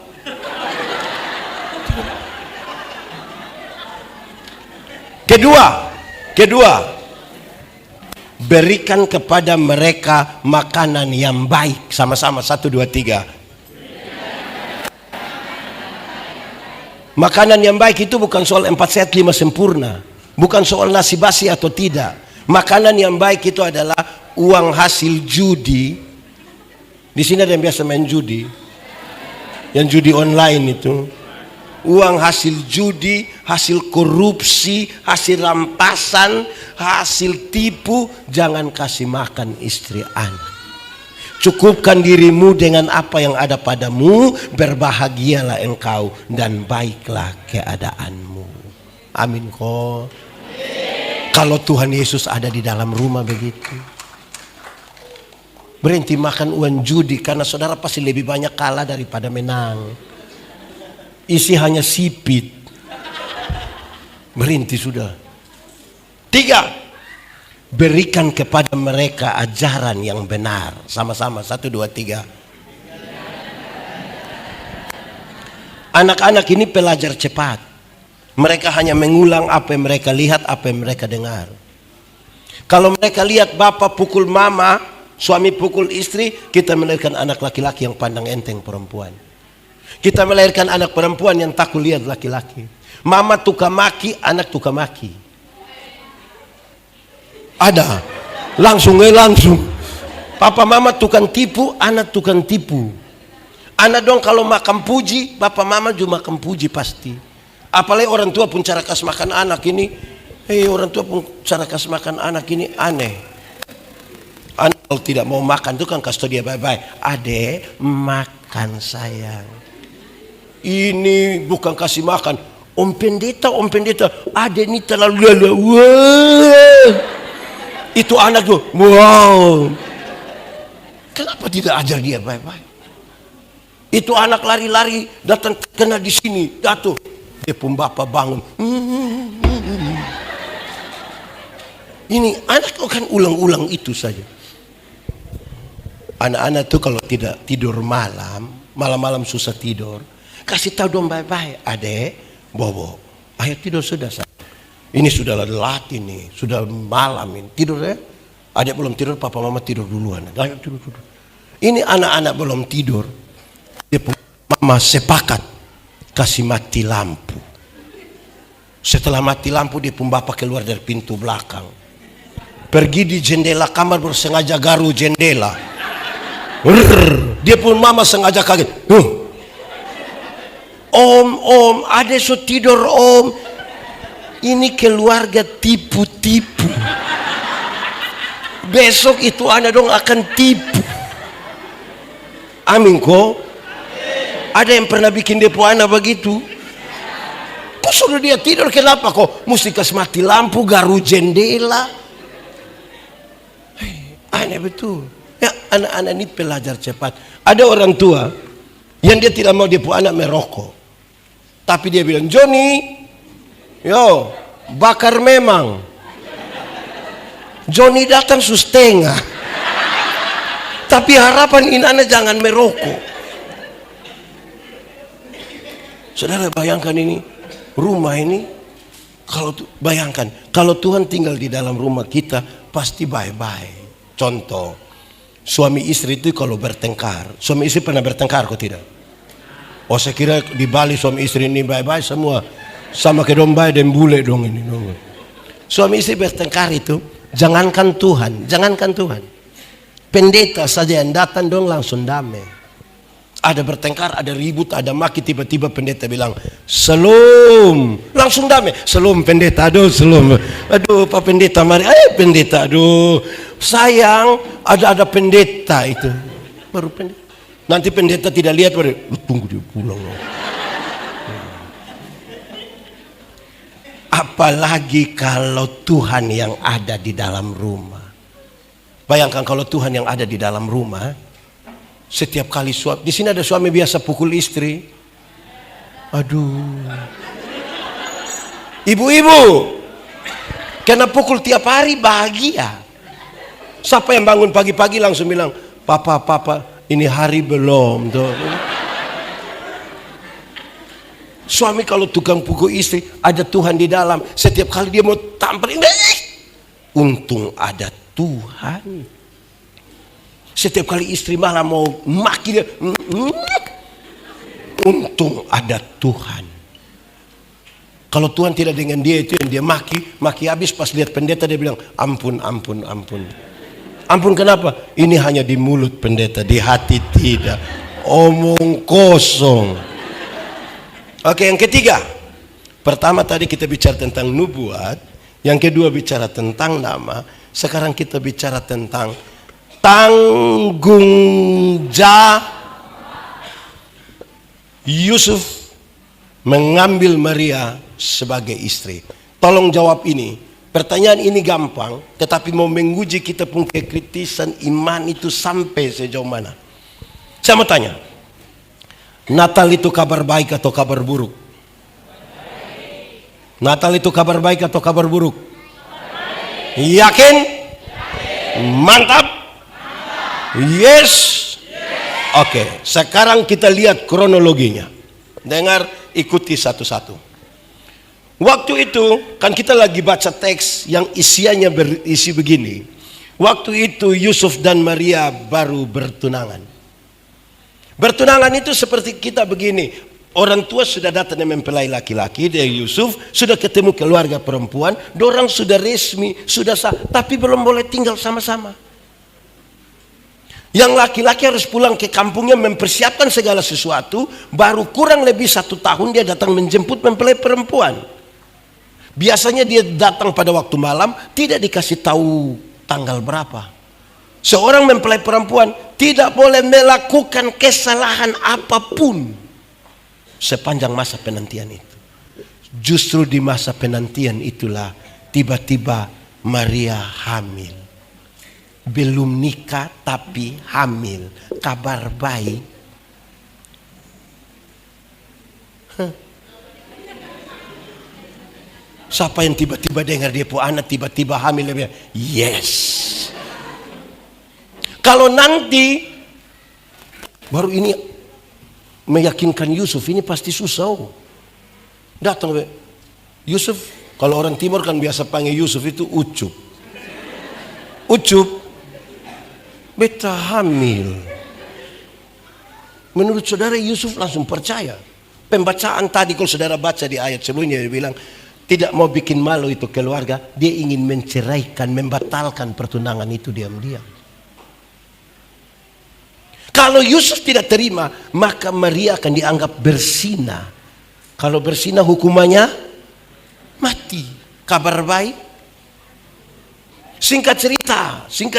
Kedua, berikan kepada mereka makanan yang baik. Sama-sama, 1, 2, 3. Makanan yang baik itu bukan soal 4 sehat 5 sempurna, bukan soal nasi basi atau tidak. Makanan yang baik itu adalah uang hasil judi. Di sini ada yang biasa main judi, yang judi online itu. Uang hasil judi, hasil korupsi, hasil rampasan, hasil tipu. Jangan kasih makan istri anak. Cukupkan dirimu dengan apa yang ada padamu, berbahagialah engkau dan baiklah keadaanmu. Amin kok. Kalau Tuhan Yesus ada di dalam rumah begitu. Berhenti makan uang judi, karena saudara pasti lebih banyak kalah daripada menang. Isi hanya sipit. Berhenti sudah. 3, berikan kepada mereka ajaran yang benar. Sama-sama, 1, 2, 3. Anak-anak ini pelajar cepat. Mereka hanya mengulang apa yang mereka lihat, apa yang mereka dengar. Kalau mereka lihat bapak pukul mama, suami pukul istri, kita melahirkan anak laki-laki yang pandang enteng perempuan. Kita melahirkan anak perempuan yang takut lihat laki-laki. Mama tukang maki, anak tukang maki. Ada. Langsung. Papa mama tukang tipu, anak tukang tipu. Anak dong kalau makan puji, bapak mama juga makan puji pasti. Apalagi orang tua pun cara kasih makan anak ini, orang tua pun cara kasih makan anak ini aneh. Anak kalau tidak mau makan itu kan kasih tau dia bye-bye. Adek, makan sayang. Ini bukan kasih makan. Om pendeta, adek ini terlalu lala. Wah. Itu anak tuh, wow. Kenapa tidak ajar dia bye-bye? Itu anak lari-lari datang kena di sini, jatuh. Dia pun bapak bangun. Ini anak kan ulang-ulang itu saja. Anak-anak tuh kalau tidak tidur malam-malam susah tidur, kasih tahu dong bye-bye, adek, bobo, ayo tidur sudah. Ini sudah latih nih, sudah malam ini tidur ya. Adek belum tidur, papa mama tidur duluan. Ayo tidur. Ini anak-anak belum tidur, dia pun mama sepakat kasih mati lampu. Setelah mati lampu dia pun bapak keluar dari pintu belakang, pergi di jendela kamar bersengaja garu jendela. Dia pun mama sengaja kaget. Om, adek so tidur om. Ini keluarga tipu-tipu. Besok itu anak dong akan tipu. Amin kok. Ada yang pernah bikin depo anak begitu? Kok suruh dia tidur, kenapa kok mesti kasih mati lampu, garu jendela? Aneh betul. Ya, anak-anak ini pelajar cepat. Ada orang tua yang dia tidak mau depo anak merokok, tapi dia bilang, Joni, yo bakar memang. Joni datang setengah, tapi harapan ini anak jangan merokok. Saudara bayangkan ini, rumah ini, bayangkan kalau Tuhan tinggal di dalam rumah kita pasti bye-bye. Contoh, suami istri itu kalau bertengkar, suami istri pernah bertengkar kok tidak? Oh saya kira di Bali suami istri ini bye-bye semua, sama ke domba dan bule dong ini. Suami istri bertengkar itu, jangankan Tuhan, pendeta saja yang datang dong langsung damai. Ada bertengkar, ada ribut, ada maki, tiba-tiba pendeta bilang selum, langsung damai. Selum pendeta, aduh selum, aduh Pak Pendeta mari, ayo pendeta, aduh sayang, ada pendeta itu, baru pendeta. Nanti pendeta tidak lihat, baru tunggu dia pulang. Apalagi kalau Tuhan yang ada di dalam rumah. Bayangkan kalau Tuhan yang ada di dalam rumah. Setiap kali di sini ada suami biasa pukul istri. Aduh. Ibu-ibu, kena pukul tiap hari bahagia. Siapa yang bangun pagi-pagi langsung bilang, Papa, ini hari belum. Tuh. Suami kalau tukang pukul istri, ada Tuhan di dalam. Setiap kali dia mau tampar, untung ada Tuhan. Setiap kali istri malah mau maki dia, untung ada Tuhan. Kalau Tuhan tidak dengan dia, itu yang dia maki habis. Pas lihat pendeta dia bilang, ampun. Ampun kenapa? Ini hanya di mulut pendeta, di hati tidak. Omong kosong. Oke, yang ketiga. Pertama tadi kita bicara tentang nubuat, yang kedua bicara tentang nama, sekarang kita bicara tentang tanggung jawab. Yusuf mengambil Maria sebagai istri. Tolong jawab ini. Pertanyaan ini gampang, tetapi mau menguji kita pun kekritisan iman itu sampai sejauh mana. Saya mau tanya, Natal itu kabar baik atau kabar buruk? Natal itu kabar baik atau kabar buruk? Yakin? Mantap? Yes. Oke, sekarang kita lihat kronologinya. Dengar, ikuti satu-satu. Waktu itu kan kita lagi baca teks yang isiannya berisi begini. Waktu itu Yusuf dan Maria baru bertunangan. Bertunangan itu seperti kita begini. Orang tua sudah datang dan mempelai laki-laki dari Yusuf, sudah ketemu keluarga perempuan, dorang sudah resmi, sudah sah, tapi belum boleh tinggal sama-sama. Yang laki-laki harus pulang ke kampungnya mempersiapkan segala sesuatu, baru kurang lebih 1 tahun dia datang menjemput mempelai perempuan. Biasanya dia datang pada waktu malam, tidak dikasih tahu tanggal berapa. Seorang mempelai perempuan tidak boleh melakukan kesalahan apapun sepanjang masa penantian itu. Justru di masa penantian itulah tiba-tiba Maria hamil. Belum nikah tapi hamil. Kabar baik. Siapa yang tiba-tiba dengar dia punya anak tiba-tiba hamil? Yes. Kalau nanti baru ini meyakinkan Yusuf, ini pasti susah. Datang Yusuf, kalau orang timur kan biasa panggil Yusuf itu ucup. Ucup, beta hamil. Menurut saudara Yusuf langsung percaya. Pembacaan tadi kalau saudara baca di ayat sebelumnya dia bilang tidak mau bikin malu itu keluarga, dia ingin menceraikan, membatalkan pertunangan itu diam-diam. Kalau Yusuf tidak terima, maka Maria akan dianggap berzina. Kalau berzina hukumannya mati. Kabar baik. Singkat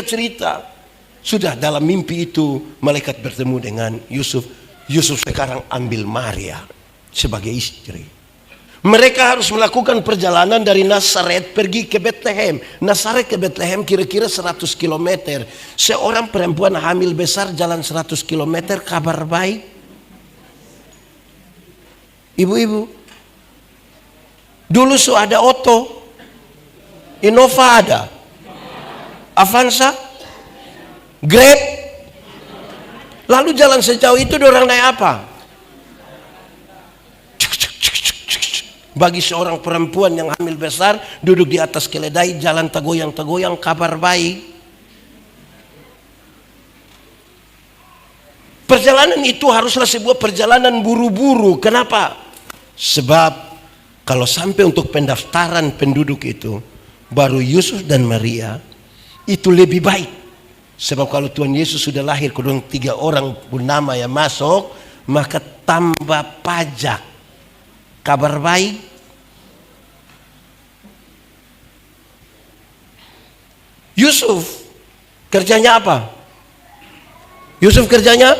cerita. Sudah dalam mimpi itu malaikat bertemu dengan Yusuf. Yusuf sekarang ambil Maria sebagai istri. Mereka harus melakukan perjalanan dari Nazaret pergi ke Bethlehem. Nazaret ke Bethlehem kira-kira 100 km. Seorang perempuan hamil besar jalan 100 km, kabar baik. Ibu-ibu, dulu ada Otto, Innova ada, Avanza, Grab. Lalu jalan sejauh itu orang naik apa? Bagi seorang perempuan yang hamil besar, duduk di atas keledai, jalan tegoyang-tegoyang, kabar baik. Perjalanan itu haruslah sebuah perjalanan buru-buru. Kenapa? Sebab kalau sampai untuk pendaftaran penduduk itu, baru Yusuf dan Maria, itu lebih baik. Sebab kalau Tuhan Yesus sudah lahir, kedua 3 orang pun nama yang masuk, maka tambah pajak. Kabar baik. Yusuf kerjanya apa? Yusuf kerjanya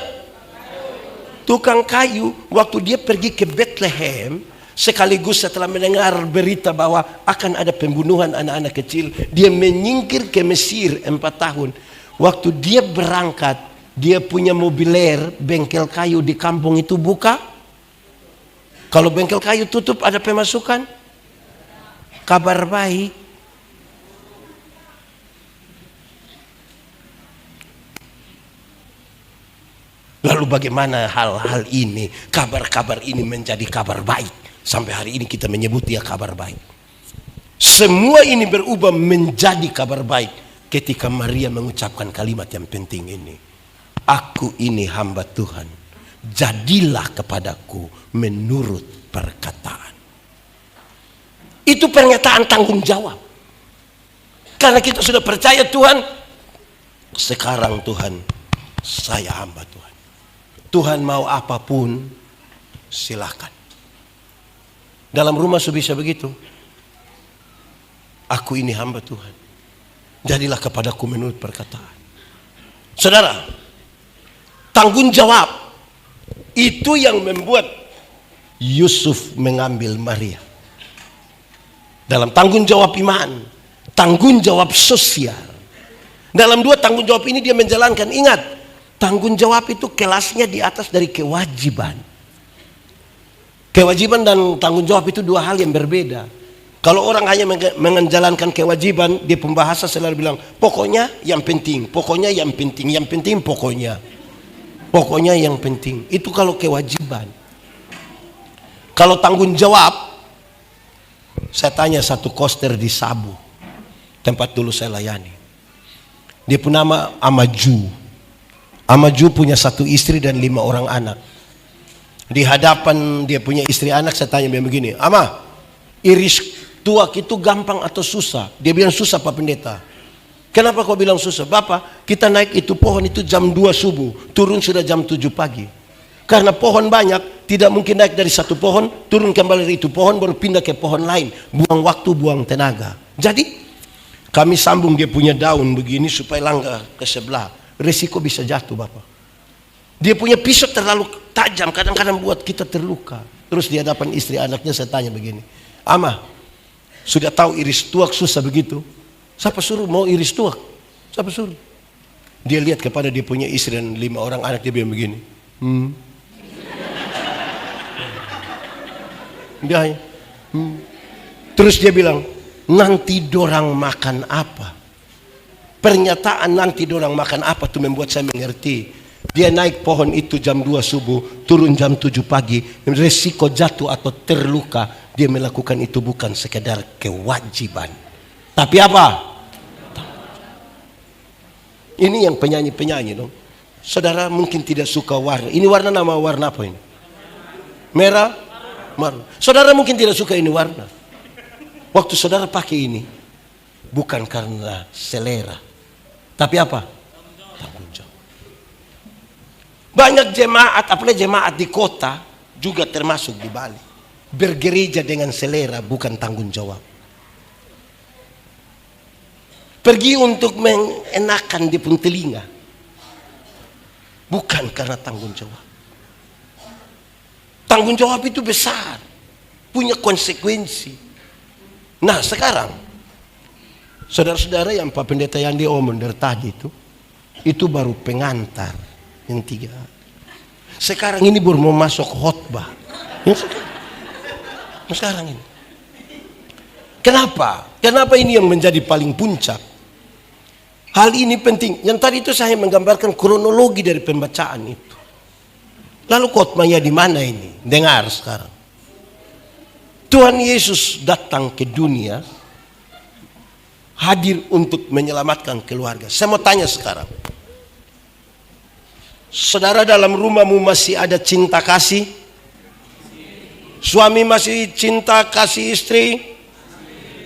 tukang kayu. Waktu dia pergi ke Bethlehem, sekaligus setelah mendengar berita bahwa akan ada pembunuhan anak-anak kecil, dia menyingkir ke Mesir 4 tahun. Waktu dia berangkat, dia punya mobiler, bengkel kayu di kampung itu buka. Kalau bengkel kayu tutup, ada pemasukan? Kabar baik. Lalu bagaimana hal-hal ini, kabar-kabar ini menjadi kabar baik? Sampai hari ini kita menyebut dia kabar baik. Semua ini berubah menjadi kabar baik ketika Maria mengucapkan kalimat yang penting ini. Aku ini hamba Tuhan. Jadilah kepadaku menurut perkataan. Itu pernyataan tanggung jawab. Karena kita sudah percaya Tuhan. Sekarang Tuhan, saya hamba Tuhan. Tuhan mau apapun, silakan. Dalam rumah bisa begitu. Aku ini hamba Tuhan. Jadilah kepadaku menurut perkataan. Saudara, tanggung jawab itu yang membuat Yusuf mengambil Maria. Dalam tanggung jawab iman, tanggung jawab sosial. Dalam 2 tanggung jawab ini dia menjalankan. Ingat, tanggung jawab itu kelasnya di atas dari kewajiban. Kewajiban dan tanggung jawab itu 2 hal yang berbeda. Kalau orang hanya menjalankan kewajiban, dia pembahasa selalu bilang, pokoknya yang penting, pokoknya yang penting, yang penting pokoknya. Pokoknya yang penting. Itu kalau kewajiban. Kalau tanggung jawab, saya tanya satu koster di Sabu, tempat dulu saya layani. Dia pun nama Amaju. Amaju punya 1 istri dan 5 orang anak. Di hadapan dia punya istri anak, saya tanya dia begini, Ama, iris tuak itu gampang atau susah? Dia bilang susah Pak Pendeta. Kenapa kau bilang susah? Bapak, kita naik itu pohon itu jam 2 subuh, turun sudah jam 7 pagi. Karena pohon banyak, tidak mungkin naik dari satu pohon, turun kembali dari itu pohon, baru pindah ke pohon lain. Buang waktu, buang tenaga. Jadi, kami sambung dia punya daun begini supaya langgar ke sebelah. Resiko bisa jatuh, Bapak. Dia punya pisau terlalu tajam, kadang-kadang buat kita terluka. Terus di hadapan istri anaknya saya tanya begini, Ama, sudah tahu iris tuak susah begitu? Siapa suruh mau iris tuak? Siapa suruh? Dia lihat kepada dia punya istri dan 5 orang anak, dia bilang begini. Dia hanya, Terus dia bilang, nanti dorang makan apa? Pernyataan nanti dorang makan apa itu membuat saya mengerti. Dia naik pohon itu jam 2 subuh, turun jam 7 pagi. Resiko jatuh atau terluka, dia melakukan itu bukan sekedar kewajiban. Tapi apa? Ini yang penyanyi-penyanyi dong. Saudara mungkin tidak suka warna. Ini warna, nama warna apa ini? Merah? Marun. Saudara mungkin tidak suka ini warna. Waktu saudara pakai ini, bukan karena selera. Tapi apa? Tanggung jawab. Banyak jemaat, apalagi jemaat di kota, juga termasuk di Bali, bergereja dengan selera, bukan tanggung jawab. Pergi untuk mengenakan di pun telinga, bukan karena tanggung jawab. Tanggung jawab itu besar, punya konsekuensi. Nah sekarang, saudara-saudara yang Pak Pendeta Yandi omong dari tadi itu baru pengantar yang 3. Sekarang ini baru mau masuk khotbah. Yang sekarang ini. Kenapa? Kenapa ini yang menjadi paling puncak? Hal ini penting. Yang tadi itu saya menggambarkan kronologi dari pembacaan itu. Lalu khotbahnya di mana ini? Dengar sekarang. Tuhan Yesus datang ke dunia, hadir untuk menyelamatkan keluarga. Saya mau tanya sekarang. Saudara dalam rumahmu masih ada cinta kasih? Suami masih cinta kasih istri?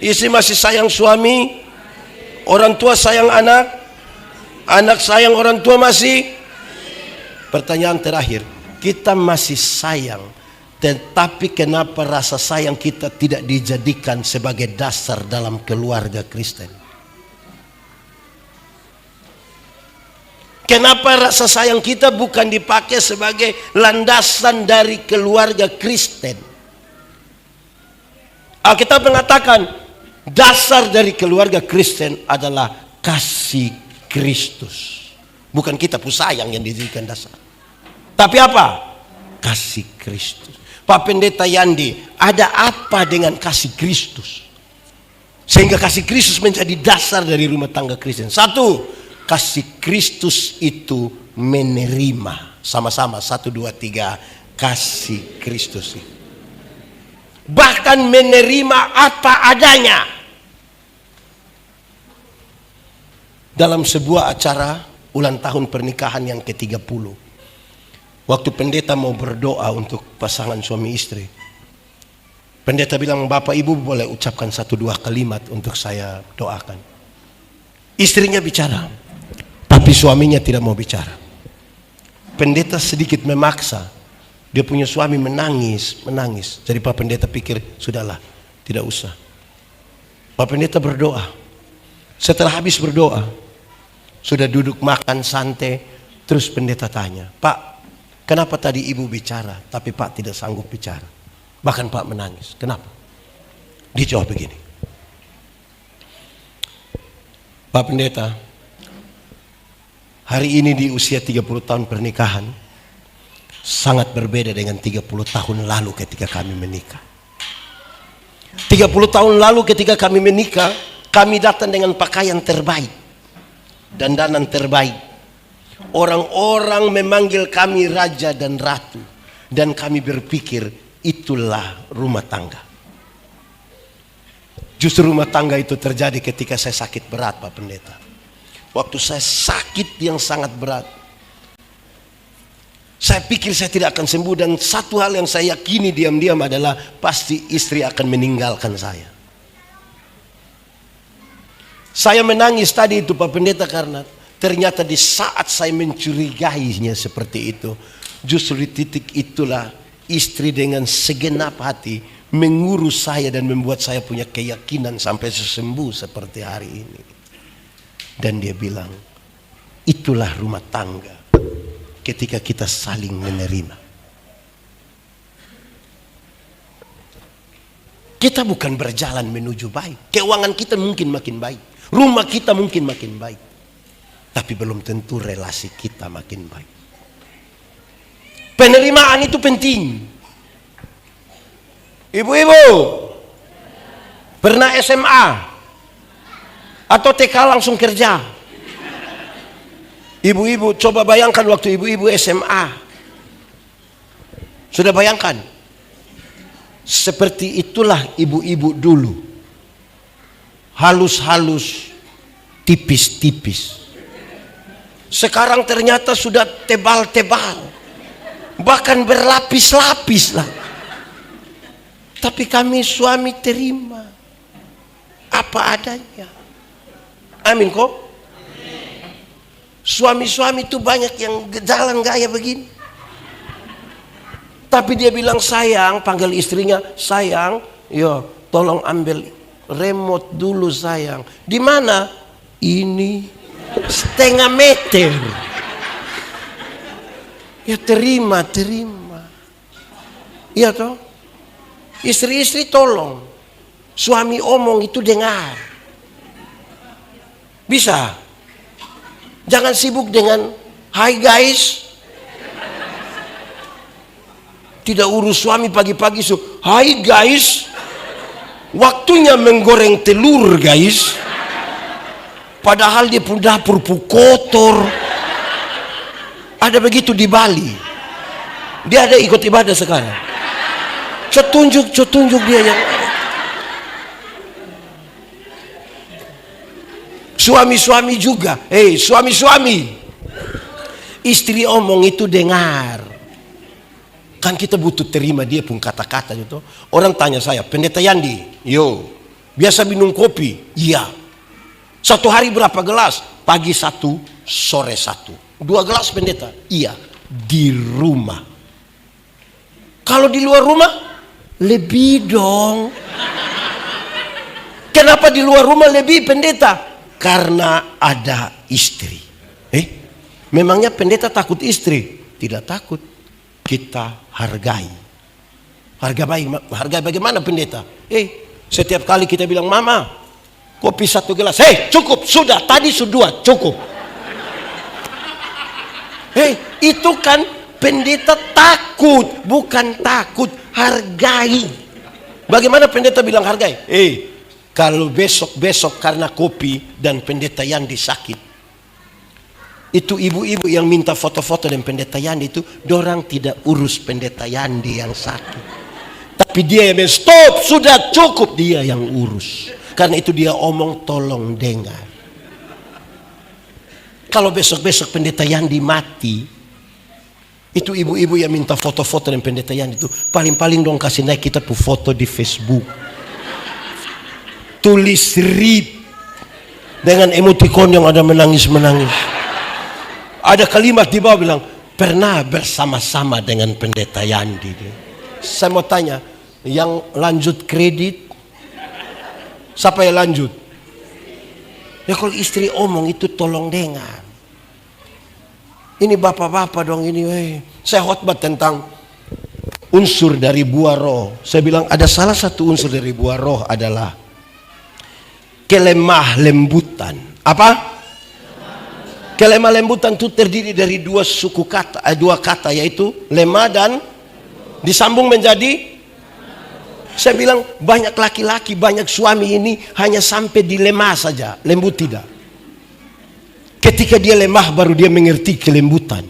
Istri masih sayang suami? Orang tua sayang anak? Anak sayang orang tua masih? Pertanyaan terakhir, kita masih sayang, tetapi kenapa rasa sayang kita tidak dijadikan sebagai dasar dalam keluarga Kristen? Kenapa rasa sayang kita bukan dipakai sebagai landasan dari keluarga Kristen? Alkitab mengatakan dasar dari keluarga Kristen adalah kasih Kristus. Bukan kita pun sayang yang dijadikan dasar. Tapi apa? Kasih Kristus. Pak Pendeta Yandi, ada apa dengan kasih Kristus? Sehingga kasih Kristus menjadi dasar dari rumah tangga Kristen. 1, kasih Kristus itu menerima. Sama-sama 1, 2, 3. Kasih Kristus itu. Bahkan menerima apa adanya. Dalam sebuah acara ulang tahun pernikahan yang ke-30, waktu pendeta mau berdoa untuk pasangan suami istri, pendeta bilang, Bapak Ibu boleh ucapkan 1-2 kalimat untuk saya doakan. Istrinya bicara, tapi suaminya tidak mau bicara. Pendeta sedikit memaksa. Dia punya suami menangis. Jadi Pak Pendeta pikir, sudahlah, tidak usah. Pak Pendeta berdoa. Setelah habis berdoa, sudah duduk makan santai, terus pendeta tanya, Pak, kenapa tadi ibu bicara, tapi Pak tidak sanggup bicara? Bahkan Pak menangis. Kenapa? Dia jawab begini, Pak Pendeta, hari ini di usia 30 tahun pernikahan, sangat berbeda dengan 30 tahun lalu ketika kami menikah. 30 tahun lalu ketika kami menikah, kami datang dengan pakaian terbaik, dandanan terbaik. Orang-orang memanggil kami raja dan ratu, dan kami berpikir itulah rumah tangga. Justru rumah tangga itu terjadi ketika saya sakit berat, Pak Pendeta. Waktu saya sakit yang sangat berat, saya pikir saya tidak akan sembuh, dan satu hal yang saya yakini diam-diam adalah pasti istri akan meninggalkan saya. Saya menangis tadi itu Pak Pendeta karena ternyata di saat saya mencurigainya seperti itu, justru di titik itulah istri dengan segenap hati mengurus saya dan membuat saya punya keyakinan sampai sembuh seperti hari ini. Dan dia bilang, itulah rumah tangga ketika kita saling menerima. Kita bukan berjalan menuju baik. Keuangan kita mungkin makin baik. Rumah kita mungkin makin baik. Tapi belum tentu relasi kita makin baik. Penerimaan itu penting. Ibu-ibu, pernah SMA atau TK langsung kerja? Ibu-ibu, coba bayangkan waktu ibu-ibu SMA. Sudah bayangkan? Seperti itulah ibu-ibu dulu. Halus-halus, tipis-tipis. Sekarang ternyata sudah tebal-tebal. Bahkan berlapis-lapis lah. Tapi kami suami terima apa adanya. Amin kok. Suami-suami itu banyak yang jalan gaya begini. Tapi dia bilang sayang, panggil istrinya, sayang, yo tolong ambil remote dulu sayang. Di mana? Ini setengah meter. Ya terima. Iya toh? Istri-istri tolong. Suami omong itu dengar. Bisa. Jangan sibuk dengan hai guys. Tidak urus suami pagi-pagi hai guys. Waktunya menggoreng telur guys. Padahal dia pun dapur kotor. Ada begitu di Bali. Dia ada ikut ibadah sekarang. Tunjuk dia yang suami-suami juga. Suami-suami, istri omong itu dengar. Kan kita butuh terima dia pun kata-kata itu. Orang tanya saya, Pendeta Yandi, biasa minum kopi? Iya. Satu hari berapa gelas? Pagi 1, sore 1. 2 gelas pendeta? Iya. Di rumah. Kalau di luar rumah? Lebih dong. Kenapa di luar rumah lebih pendeta? Karena ada istri. Memangnya pendeta takut istri? Tidak takut. Kita hargai. Hargai bagaimana pendeta? Setiap kali kita bilang, mama, kopi 1 gelas. Cukup, sudah. Tadi sudah, cukup. Itu kan pendeta takut. Bukan takut, hargai. Bagaimana pendeta bilang hargai? Kalau besok karena kopi dan pendeta Yandi sakit, itu ibu-ibu yang minta foto-foto dengan pendeta Yandi itu, dorang tidak urus pendeta Yandi yang sakit. Tapi dia yang stop, sudah cukup, dia yang urus. Karena itu dia omong tolong dengar. Kalau besok-besok pendeta Yandi mati, itu ibu-ibu yang minta foto-foto dengan pendeta Yandi itu, paling-paling dong kasih naik kita pu foto di Facebook. Tulis RIP dengan emoticon yang ada menangis-menangis. Ada kalimat di bawah bilang, pernah bersama-sama dengan pendeta Yandi. Saya mau tanya, yang lanjut kredit, siapa yang lanjut? Ya kalau istri omong itu tolong dengar. Ini bapak-bapak dong ini. Saya khotbah tentang unsur dari buah roh. Saya bilang ada salah satu unsur dari buah roh adalah kelemah lembutan. Apa? Kelemah lembutan itu terdiri dari dua kata yaitu lemah dan disambung menjadi. Saya bilang banyak laki-laki, banyak suami ini hanya sampai di lemah saja, lembut tidak. Ketika dia lemah baru dia mengerti kelembutan.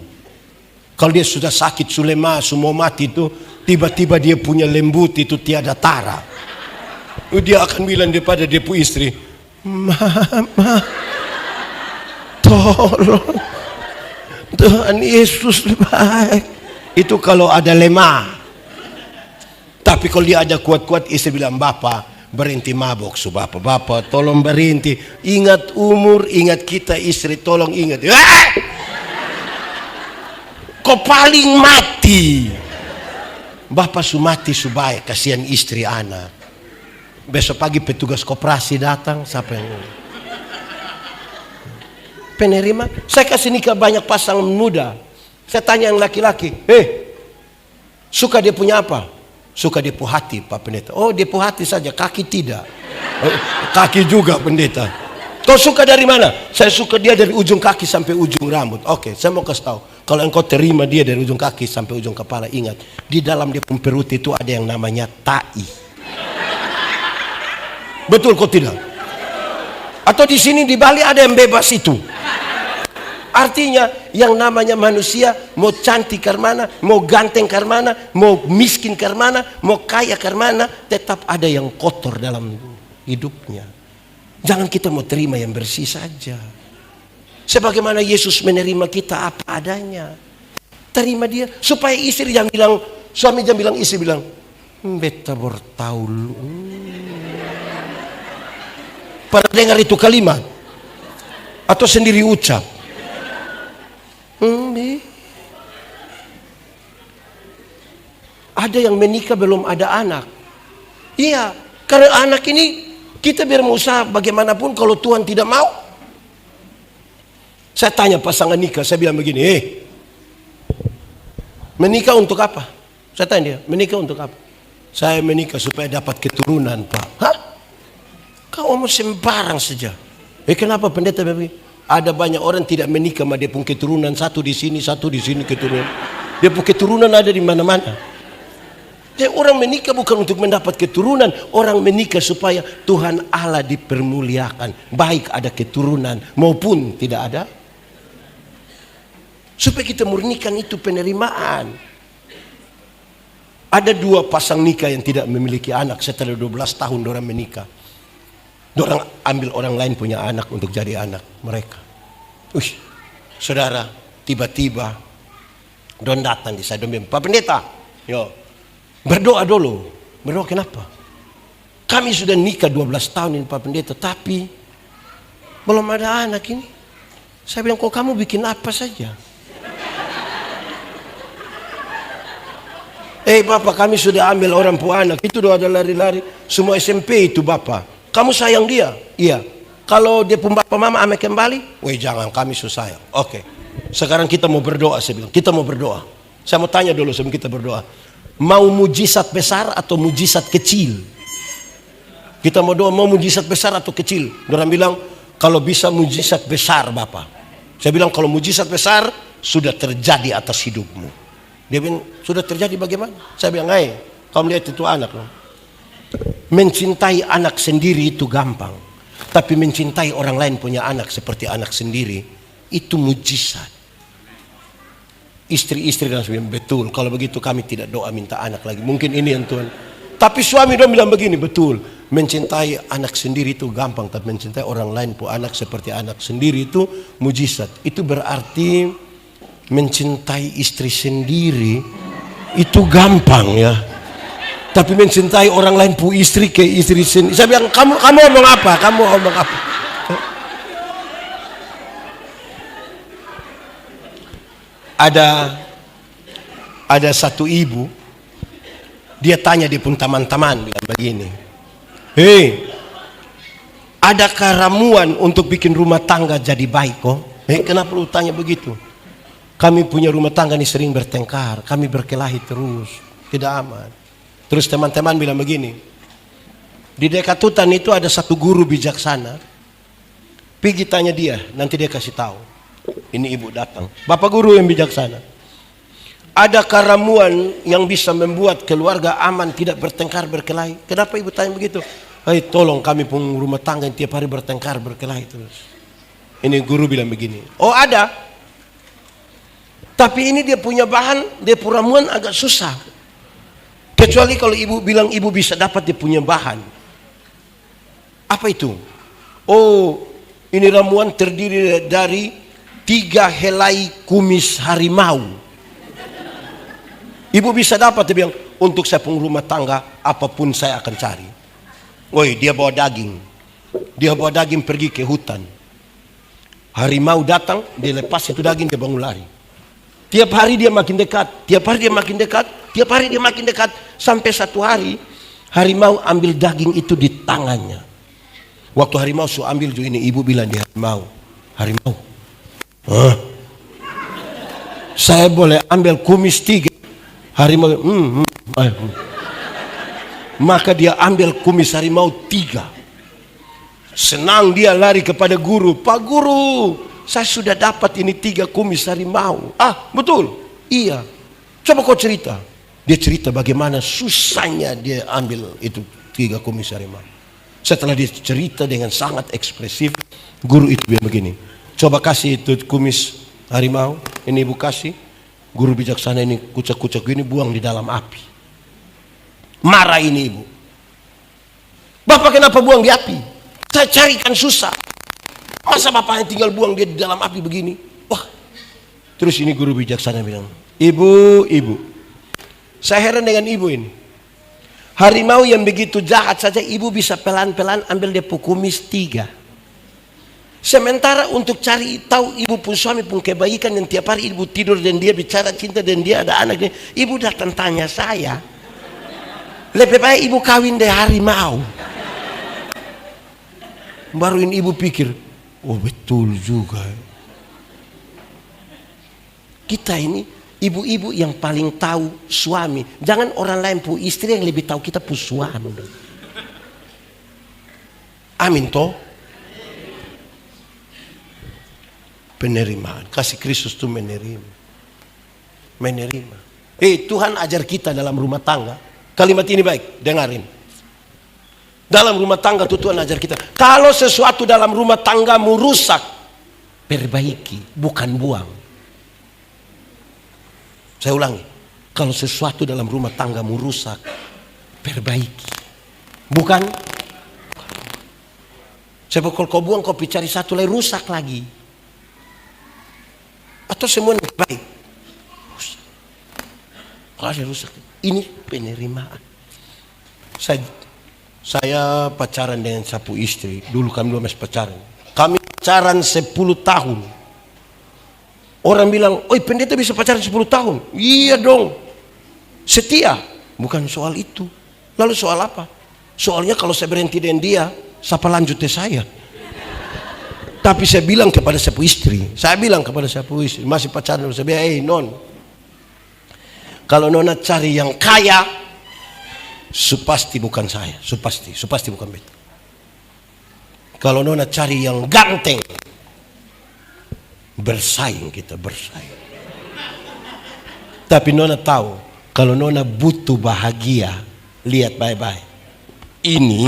Kalau dia sudah sakit, sudah lemah, semua mati itu, tiba-tiba dia punya lembut itu tiada tara. Dia akan bilang daripada dia punya istri, mama, tolong, Tuhan Yesus baik. Itu kalau ada lemah. Tapi kalau dia ada kuat-kuat, istri bilang, Bapak, berhenti mabok su bapak-bapak, tolong berhenti. Ingat umur, ingat kita istri, tolong ingat. Kau paling mati. Bapak su mati su baik, kasihan istri anak. Besok pagi petugas koperasi datang, siapa yang penerima? Saya kasih nikah banyak pasangan muda. Saya tanya yang laki-laki, suka dia punya apa? Suka dia punya hati, Pak Pendeta. Oh, dia punya hati saja, kaki tidak. Kaki juga, Pendeta. Kau suka dari mana? Saya suka dia dari ujung kaki sampai ujung rambut. Oke, saya mau kasih tahu. Kalau engkau terima dia dari ujung kaki sampai ujung kepala, ingat, di dalam dia punya perut itu ada yang namanya tai. Betul kok tidak? Atau di sini di Bali ada yang bebas itu. Artinya yang namanya manusia mau cantik karmana, mau ganteng karmana, mau miskin karmana, mau kaya karmana, tetap ada yang kotor dalam hidupnya. Jangan kita mau terima yang bersih saja. Sebagaimana Yesus menerima kita apa adanya. Terima dia supaya istri jangan bilang, suami jangan bilang, istri bilang, beta bertaul. Pernah dengar itu kalimat? Atau sendiri ucap? Ada yang menikah belum ada anak. Iya, karena anak ini kita biar mau usaha bagaimanapun kalau Tuhan tidak mau. Saya tanya pasangan nikah, saya bilang begini, menikah untuk apa? Saya tanya dia, menikah untuk apa? Saya menikah supaya dapat keturunan, Pak. Hah? Kau mau sembarang saja. Kenapa pendeta begini? Ada banyak orang tidak menikah, dia punya keturunan satu di sini keturunan. Dia punya keturunan ada di mana-mana. Jadi orang menikah bukan untuk mendapat keturunan, orang menikah supaya Tuhan Allah dipermuliakan, baik ada keturunan maupun tidak ada. Supaya kita murnikan itu penerimaan. Ada 2 pasang nikah yang tidak memiliki anak setelah 12 tahun orang menikah. Orang ambil orang lain punya anak untuk jadi anak mereka. Saudara, tiba-tiba don datang di saya, don bilang, Pak Pendeta, yo, berdoa dulu. Berdoa kenapa? Kami sudah nikah 12 tahun ini Pak Pendeta, tapi belum ada anak ini. Saya bilang, kok kamu bikin apa saja? Bapak, kami sudah ambil orang tua anak. Itu doa ada lari-lari. Semua SMP itu Bapak. Kamu sayang dia? Iya. Kalau dia pun bapak mama ame kembali? Jangan, kami sayang. Oke. Sekarang kita mau berdoa, saya bilang. Kita mau berdoa. Saya mau tanya dulu sebelum kita berdoa. Mau mujizat besar atau mujizat kecil? Kita mau doa mau mujizat besar atau kecil? Orang bilang, kalau bisa mujizat besar Bapak. Saya bilang, kalau mujizat besar sudah terjadi atas hidupmu. Dia bilang, sudah terjadi bagaimana? Saya bilang, kamu lihat itu anak loh. Mencintai anak sendiri itu gampang, tapi mencintai orang lain punya anak seperti anak sendiri itu mujizat. Istri-istri dan suami betul, kalau begitu kami tidak doa minta anak lagi. Mungkin ini yang Tuhan. Tapi suami dia bilang begini, betul, mencintai anak sendiri itu gampang, tapi mencintai orang lain pun anak seperti anak sendiri itu mujizat. Itu berarti mencintai istri sendiri itu gampang ya. Tapi mencintai orang lain pu istri ke istri sendiri. Saya bilang, kamu ngomong apa? Kamu ngomong apa? Ada satu ibu, dia tanya dia pun teman-teman bilang begini, adakah ramuan untuk bikin rumah tangga jadi baik kok? Kenapa lu tanya begitu? Kami punya rumah tangga ini sering bertengkar, kami berkelahi terus, tidak aman. Terus teman-teman bilang begini, di dekat hutan itu ada satu guru bijaksana. Pergi tanya dia, nanti dia kasih tahu. Ini ibu datang, bapak guru yang bijaksana. Adakah ramuan yang bisa membuat keluarga aman, tidak bertengkar berkelahi? Kenapa ibu tanya begitu? Tolong kami pun rumah tangga yang tiap hari bertengkar berkelahi terus. Ini guru bilang begini, oh ada. Tapi ini dia punya bahan, dia punya ramuan agak susah. Kecuali kalau ibu bilang ibu bisa dapat dia punya bahan. Apa itu? Oh, ini ramuan terdiri dari 3 helai kumis harimau. Ibu bisa dapat, dia bilang, untuk saya pun rumah tangga apapun saya akan cari. Woi, dia bawa daging. Dia bawa daging pergi ke hutan. Harimau datang, dia lepas itu daging, dia bangun lari. Tiap hari dia makin dekat, tiap hari dia makin dekat, tiap hari dia makin dekat. Sampai satu hari, harimau ambil daging itu di tangannya. Waktu harimau ambil juga ini, ibu bilang dia harimau. Harimau, saya boleh ambil kumis 3? Harimau, Maka dia ambil kumis harimau 3. Senang dia lari kepada guru. Pak guru, saya sudah dapat ini 3 kumis harimau. Ah, betul? Iya. Coba kau cerita. Dia cerita bagaimana susahnya dia ambil itu 3 kumis harimau. Setelah dia cerita dengan sangat ekspresif, guru itu bilang begini, coba kasih itu kumis harimau, ini ibu kasih. Guru bijaksana ini kucak-kucak ini buang di dalam api. Marah ini ibu. Bapak kenapa buang di api? Saya carikan susah. Masa bapaknya tinggal buang dia di dalam api begini? Wah. Terus ini guru bijaksana bilang, ibu, saya heran dengan ibu ini. Harimau yang begitu jahat saja ibu bisa pelan-pelan ambil dia kumis 3. Sementara untuk cari tahu ibu pun suami pun kebaikan yang tiap hari ibu tidur dan dia bicara cinta dan dia ada anaknya, ibu datang tanya saya. Lebih baik ibu kawin deh harimau. Baru ini ibu pikir, oh betul juga. Kita ini ibu-ibu yang paling tahu suami. Jangan orang lain pu istri yang lebih tahu kita pu suami. Amin toh. Penerimaan. Kasih Kristus itu menerima. Tuhan ajar kita dalam rumah tangga. Kalimat ini baik, dengarin. Dalam rumah tangga itu Tuhan ajar kita. Kalau sesuatu dalam rumah tanggamu rusak, perbaiki, bukan buang. Saya ulangi. Kalau sesuatu dalam rumah tanggamu rusak, perbaiki, bukan. Sebab kalau kau buang, kau cari satu lagi rusak lagi. Atau semua baik. Kalau ada rusak, ini penerimaan. Saya pacaran dengan sapu istri. Dulu kami masih pacaran. Kami pacaran 10 tahun. Orang bilang, oi pendeta bisa pacaran 10 tahun. Iya dong. Setia. Bukan soal itu. Lalu soal apa? Soalnya kalau saya berhenti dengan dia, siapa lanjutnya saya? Tapi saya bilang kepada sapu istri. Masih pacaran. Saya bilang, non. Kalau nona cari yang kaya, supasti bukan saya. Supasti bukan beta. Kalau nona cari yang ganteng, kita bersaing. Tapi nona tahu, kalau nona butuh bahagia, lihat baik-baik. Ini.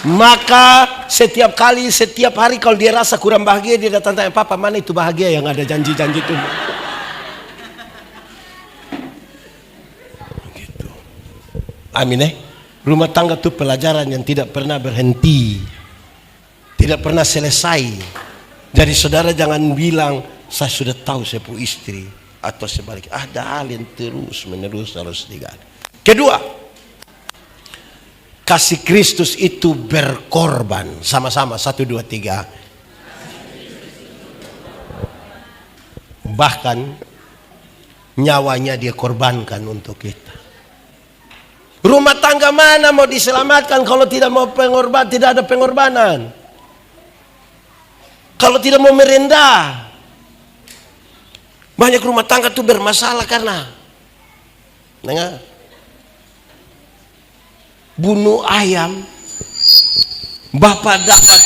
Maka setiap hari kalau dia rasa kurang bahagia, dia datang tanya, papa mana itu bahagia yang ada janji-janji itu. Gitu. Amin Rumah tangga itu pelajaran yang tidak pernah berhenti, tidak pernah selesai. Jadi saudara jangan bilang saya sudah tahu saya punya istri, atau sebaliknya. Ada hal yang terus menerus harus digali. Kedua, kasih Kristus itu berkorban. Sama-sama 1, 2, 3. Bahkan nyawanya dia korbankan untuk kita. Rumah tangga mana mau diselamatkan kalau tidak mau tidak ada pengorbanan. Kalau tidak mau merendah. Banyak rumah tangga itu bermasalah karena bunuh ayam, bapak dapat.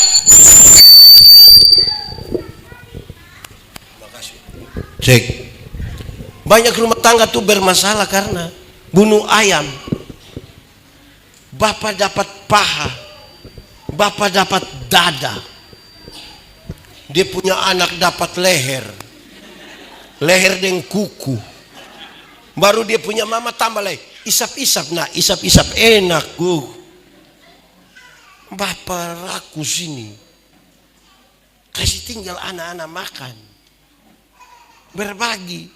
Cek. Banyak rumah tangga tuh bermasalah karena bunuh ayam, bapak dapat paha, bapak dapat dada, dia punya anak dapat leher dan kuku, baru dia punya mama tambah lagi. Isap-isap, isap-isap enak. Bapak rakus ini. Kasih tinggal anak-anak makan. Berbagi.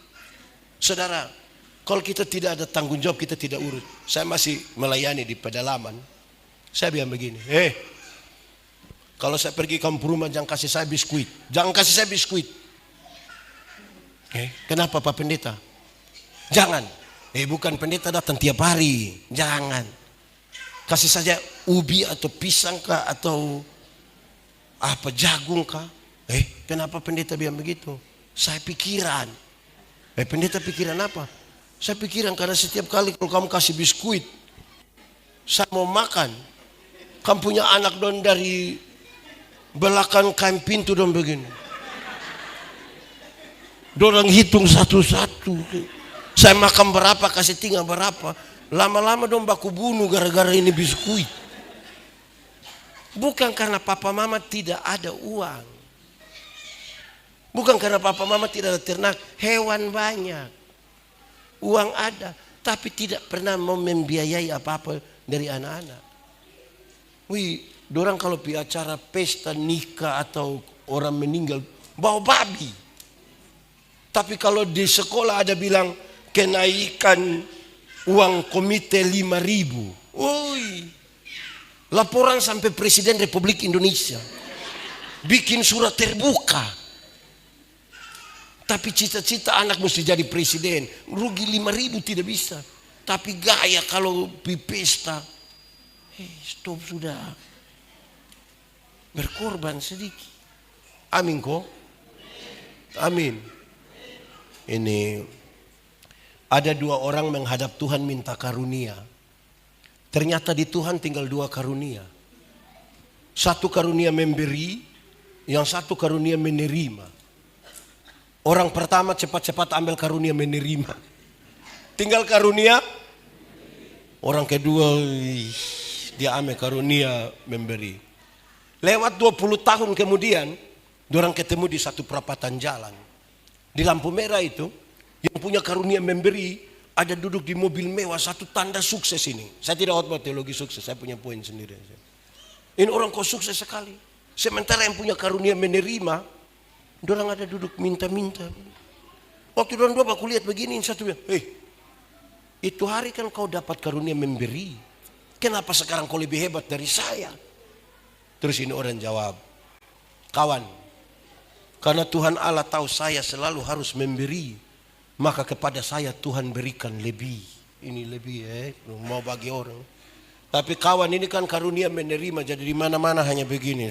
Saudara, Kalau kita tidak ada tanggung jawab, kita tidak urus. Saya masih melayani di pedalaman. Saya bilang begini, kalau saya pergi kampung rumah jangan kasih saya biskuit. Jangan kasih saya biskuit. Kenapa Pak Pendeta? Jangan. Bukan pendeta datang tiap hari. Jangan. Kasih saja ubi atau pisang kah atau apa jagung kah? Kenapa pendeta bilang begitu? Saya pikiran. Pendeta pikiran apa? Saya pikiran karena setiap kali kalau kamu kasih biskuit, saya mau makan. Kamu punya anak don dari belakang kain pintu don begini. Dorang hitung satu-satu. Saya makan berapa, kasih tinggal berapa. Lama-lama dong baku bunuh gara-gara ini biskuit. Bukan karena papa mama tidak ada uang. Bukan karena papa mama tidak ada ternak. Hewan banyak. Uang ada. Tapi tidak pernah mau membiayai apa-apa dari anak-anak. Dorang kalau pergi acara pesta nikah atau orang meninggal bawa babi. Tapi kalau di sekolah ada bilang kenaikan uang komite 5.000. Laporan sampai Presiden Republik Indonesia. Bikin surat terbuka. Tapi cita-cita anak mesti jadi presiden. Rugi 5.000 tidak bisa. Tapi gaya kalau pergi pesta. Stop sudah. Berkorban sedikit. Amin kok. Amin. Ini ada 2 orang menghadap Tuhan minta karunia. Ternyata di Tuhan tinggal 2 karunia. 1 karunia memberi, yang 1 karunia menerima. Orang pertama cepat-cepat ambil karunia menerima. Tinggal karunia. Orang kedua dia ambil karunia memberi. Lewat 20 tahun kemudian, dorang ketemu di satu perapatan jalan. Di lampu merah itu, yang punya karunia memberi, ada duduk di mobil mewah, satu tanda sukses ini. Saya tidak khotbah teologi sukses, saya punya poin sendiri. Ini orang kok sukses sekali. Sementara yang punya karunia menerima, dorang ada duduk minta-minta. Waktu dorang 2 aku lihat begini, satu bilang, itu hari kan kau dapat karunia memberi. Kenapa sekarang kau lebih hebat dari saya? Terus ini orang jawab, kawan, karena Tuhan Allah tahu saya selalu harus memberi, maka kepada saya Tuhan berikan lebih. Ini lebih mau bagi orang. Tapi kawan ini kan karunia menerima, jadi di mana-mana hanya begini.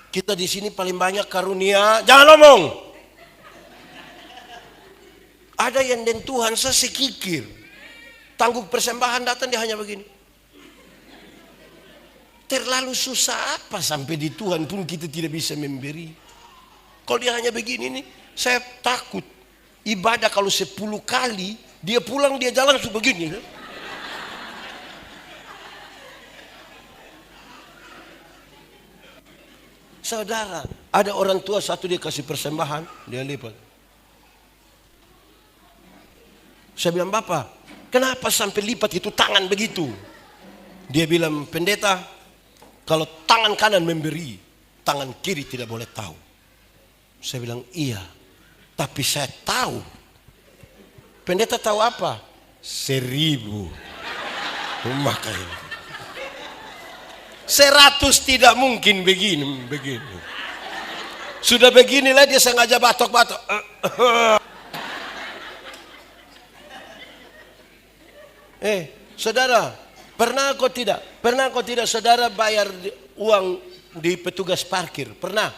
Kita di sini paling banyak karunia, jangan ngomong. Ada yang dan Tuhan sesekikir. Tangguh persembahan datang dia hanya begini. Terlalu susah apa sampai di Tuhan pun kita tidak bisa memberi. Kalau dia hanya begini nih, saya takut. Ibadah kalau 10 kali, dia pulang dia jalan sudah begini. Saudara, ada orang tua satu dia kasih persembahan, dia lipat. Saya bilang, Bapak, kenapa sampai lipat itu tangan begitu? Dia bilang, pendeta, kalau tangan kanan memberi, tangan kiri tidak boleh tahu. Saya bilang, iya, tapi saya tahu. Pendeta tahu apa? 1.000. Makanya 100 tidak mungkin begini. Sudah beginilah dia sengaja batok-batok. Saudara, pernah kau tidak saudara bayar uang di petugas parkir? Pernah?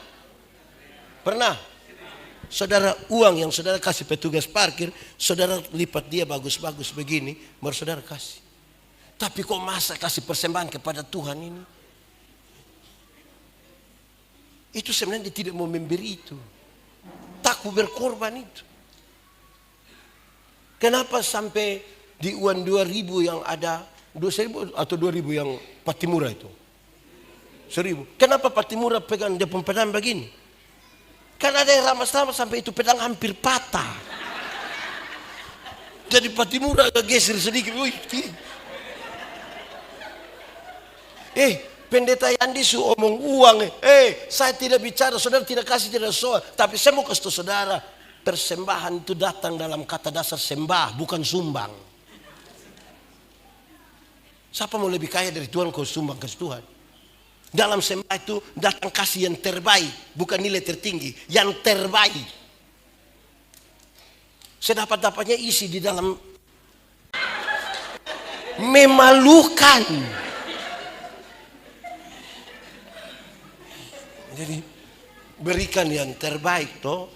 Saudara, uang yang saudara kasih petugas parkir, saudara lipat dia bagus-bagus begini, baru saudara kasih. Tapi kok masa kasih persembahan kepada Tuhan ini? Itu sebenarnya dia tidak mau memberi itu. Takut berkorban itu. Kenapa sampai di uang 2.000 yang ada, 2.000 atau 2.000 yang Patimura itu? 1.000. Kenapa Patimura pegang dia pedang begini? Kan ada yang ramas-ramas sampai itu pedang hampir patah. Jadi Patimura agak geser sedikit. Pendeta Yandi su omong uang. Saya tidak bicara, saudara tidak kasih, tidak soal. Tapi saya mau kasih tahu saudara, persembahan itu datang dalam kata dasar sembah, bukan sumbang. Siapa mau lebih kaya dari Tuhan kau sumbang ke Tuhan? Dalam sembah itu datang kasih yang terbaik, bukan nilai tertinggi, yang terbaik. Sedapat-dapatnya isi di dalam memalukan. Jadi berikan yang terbaik toh.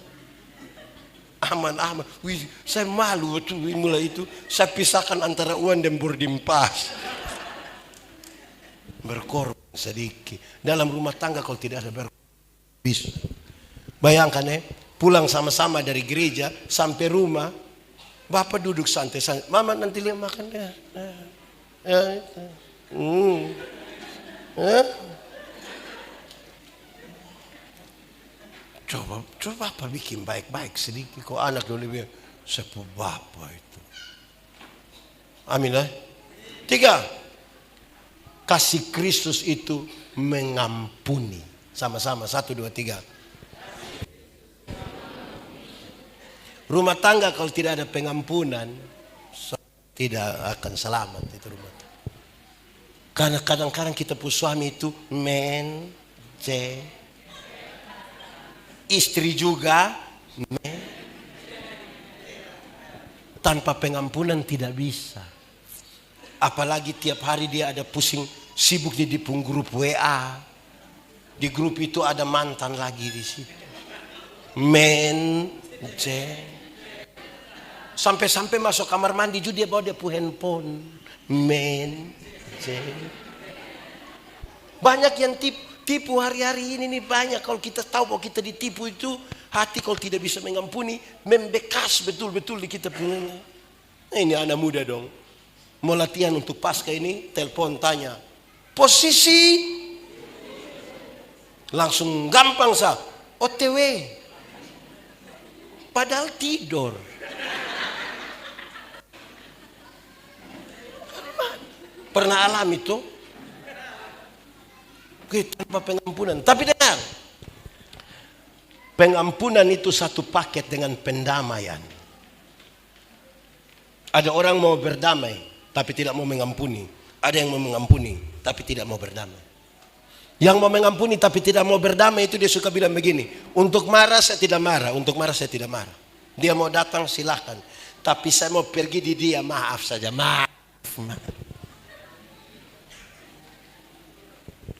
Aman. Wih, saya malu betul mulai itu. Saya pisahkan antara uang dan boarding pass. Berkorban sedikit. Dalam rumah tangga kalau tidak ada bisa. Bayangkan pulang sama-sama dari gereja sampai rumah, bapak duduk santai-santai. Mama nanti lihat makan ya. Coba apa bikin baik-baik sedikit. Kok anak dulu bilang, sepupu bapak itu. Amin lah. 3. Kasih Kristus itu mengampuni. Sama-sama, 1, 2, 3. Rumah tangga kalau tidak ada pengampunan, tidak akan selamat itu rumah tangga. Karena kadang-kadang kita punya suami itu istri juga tanpa pengampunan tidak bisa. Apalagi tiap hari dia ada pusing, sibuk di grup WA. Di grup itu ada mantan lagi di situ. Sampai-sampai masuk kamar mandi juga dia bawa dia handphone. Banyak yang tipu hari-hari ini nih banyak. Kalau kita tahu bahwa kita ditipu itu, hati kalau tidak bisa mengampuni, membekas betul-betul di kita punya. Ini anak muda dong. Mau latihan untuk pasca ini, telepon tanya. Posisi. Langsung gampang sah. OTW. Padahal tidur. Pernah alami itu? Tanpa pengampunan. Tapi dengar, pengampunan itu satu paket dengan pendamaian. Ada orang mau berdamai tapi tidak mau mengampuni. Ada yang mau mengampuni tapi tidak mau berdamai. Yang mau mengampuni tapi tidak mau berdamai itu dia suka bilang begini, untuk marah saya tidak marah, untuk marah saya tidak marah. Dia mau datang silahkan, tapi saya mau pergi di dia, maaf saja, maaf.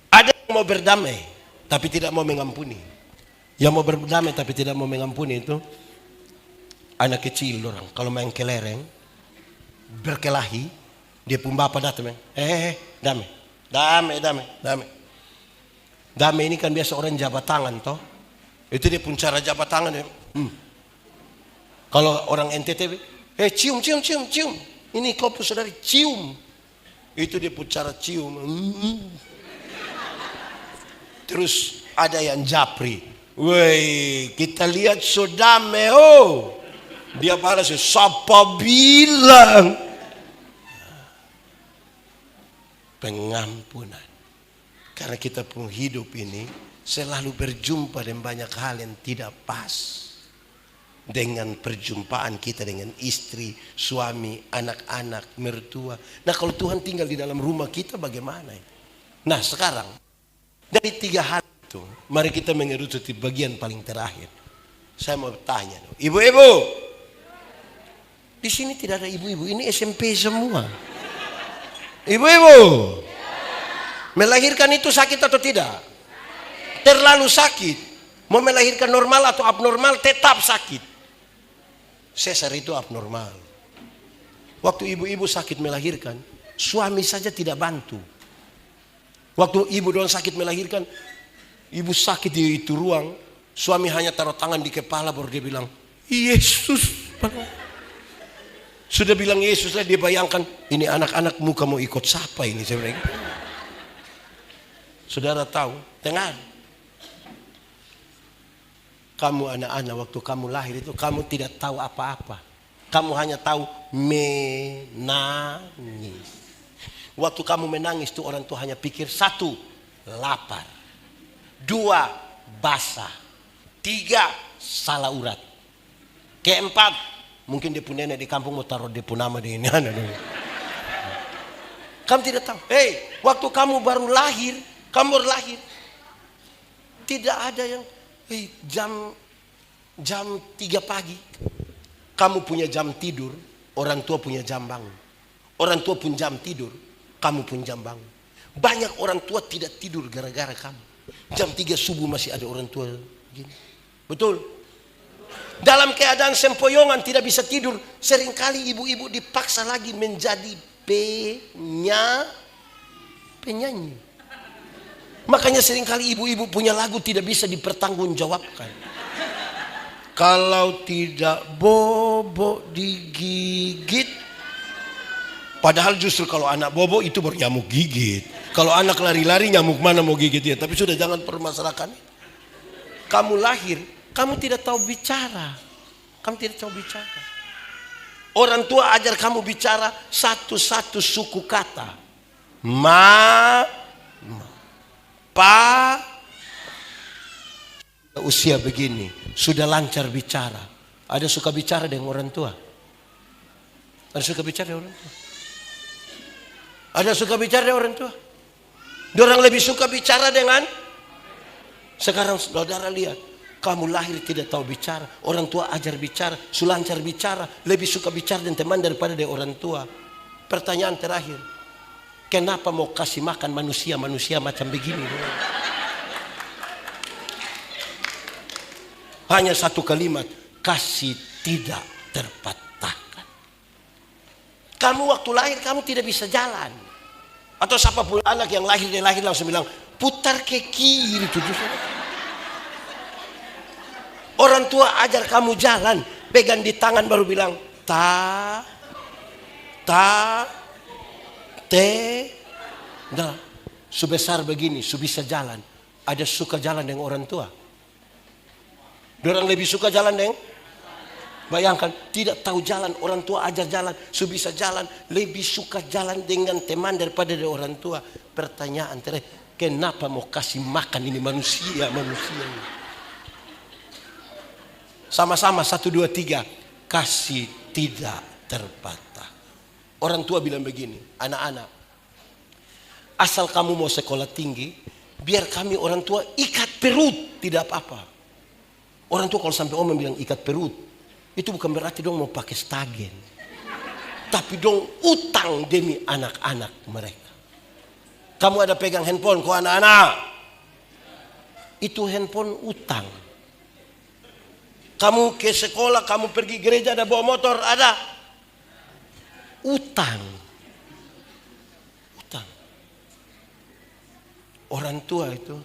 Ada yang mau berdamai tapi tidak mau mengampuni. Yang mau berdamai tapi tidak mau mengampuni itu anak kecil orang. Kalau main kelereng berkelahi, dia pun bapak datang, damai ini kan biasa orang jabat tangan toh. Itu dia pun cara jabat tangan. Kalau orang NTT, cium. Ini kau pun saudari cium. Itu dia pun cara cium. Terus ada yang japri. Woi, kita lihat sodame. Dia balas, siapa bilang? Pengampunan. Karena kita pun hidup ini selalu berjumpa dengan banyak hal yang tidak pas. Dengan perjumpaan kita dengan istri, suami, anak-anak, mertua. Nah kalau Tuhan tinggal di dalam rumah kita bagaimana? Nah sekarang dari 3 hal itu, mari kita mengerucut di bagian paling terakhir. Saya mau tanya, ibu-ibu, di sini tidak ada ibu-ibu, ini SMP semua. Ibu-ibu, melahirkan itu sakit atau tidak? Terlalu sakit. Mau melahirkan normal atau abnormal tetap sakit. Sesar itu abnormal. Waktu ibu-ibu sakit melahirkan, suami saja tidak bantu. Waktu ibu doang sakit melahirkan, ibu sakit di itu ruang, suami hanya taruh tangan di kepala baru dia bilang, Yesus. Sudah bilang Yesus lah, dia bayangkan ini anak-anak muka mau ikut siapa ini sebenarnya. Saudara tahu, dengar. Kamu anak-anak waktu kamu lahir itu kamu tidak tahu apa-apa. Kamu hanya tahu menangis. Waktu kamu menangis itu orang tua hanya pikir satu, lapar. 2, basah. 3, salah urat. Keempat, mungkin dia punya nenek di kampung mau taruh dia pun nama di ini. Kamu tidak tahu. Waktu kamu baru lahir, tidak ada yang jam 3 pagi. Kamu punya jam tidur, orang tua punya jam bangun. Orang tua pun jam tidur, kamu pun jam bangun. Banyak orang tua tidak tidur gara-gara kamu. Jam 3 subuh masih ada orang tua gini. Betul? Dalam keadaan sempoyongan tidak bisa tidur, seringkali ibu-ibu dipaksa lagi menjadi penyanyi. Makanya seringkali ibu-ibu punya lagu tidak bisa dipertanggungjawabkan. Kalau tidak bobo digigit. Padahal justru kalau anak bobo itu baru nyamuk gigit. Kalau anak lari-lari nyamuk mana mau gigit dia. Tapi sudah jangan permasalahkan. Kamu lahir, kamu tidak tahu bicara. Orang tua ajar kamu bicara satu-satu suku kata. Pa. Usia begini sudah lancar bicara. Ada suka bicara dengan orang tua? Ada suka bicara dengan orang tua? Ada suka bicara dengan orang tua? Diorang lebih suka bicara dengan. Sekarang saudara lihat, kamu lahir tidak tahu bicara, orang tua ajar bicara, sulancar bicara, lebih suka bicara dengan teman daripada dengan orang tua. Pertanyaan terakhir, kenapa mau kasih makan manusia macam begini? Hanya satu kalimat, kasih tidak terpatahkan. Kamu waktu lahir kamu tidak bisa jalan. Atau siapapun anak yang lahir, dia lahir langsung bilang, putar ke kiri. Orang tua ajar kamu jalan, pegang di tangan baru bilang, Nah, sebesar begini, bisa jalan. Ada suka jalan dengan orang tua? Orang lebih suka jalan dengan? Bayangkan, tidak tahu jalan, orang tua ajar jalan, bisa jalan, lebih suka jalan dengan teman daripada dengan orang tua. Pertanyaan terakhir, kenapa mau kasih makan ini manusia ini? Sama-sama 1, 2, 3, kasih tidak terpatah. Orang tua bilang begini, anak-anak, asal kamu mau sekolah tinggi, biar kami orang tua ikat perut, tidak apa-apa. Orang tua kalau sampai om bilang ikat perut, itu bukan berarti dong mau pakai stagen, tapi dong utang demi anak-anak mereka. Kamu ada pegang handphone, kau anak-anak, itu handphone utang. Kamu ke sekolah, kamu pergi gereja, ada bawa motor, ada utang. Orang tua itu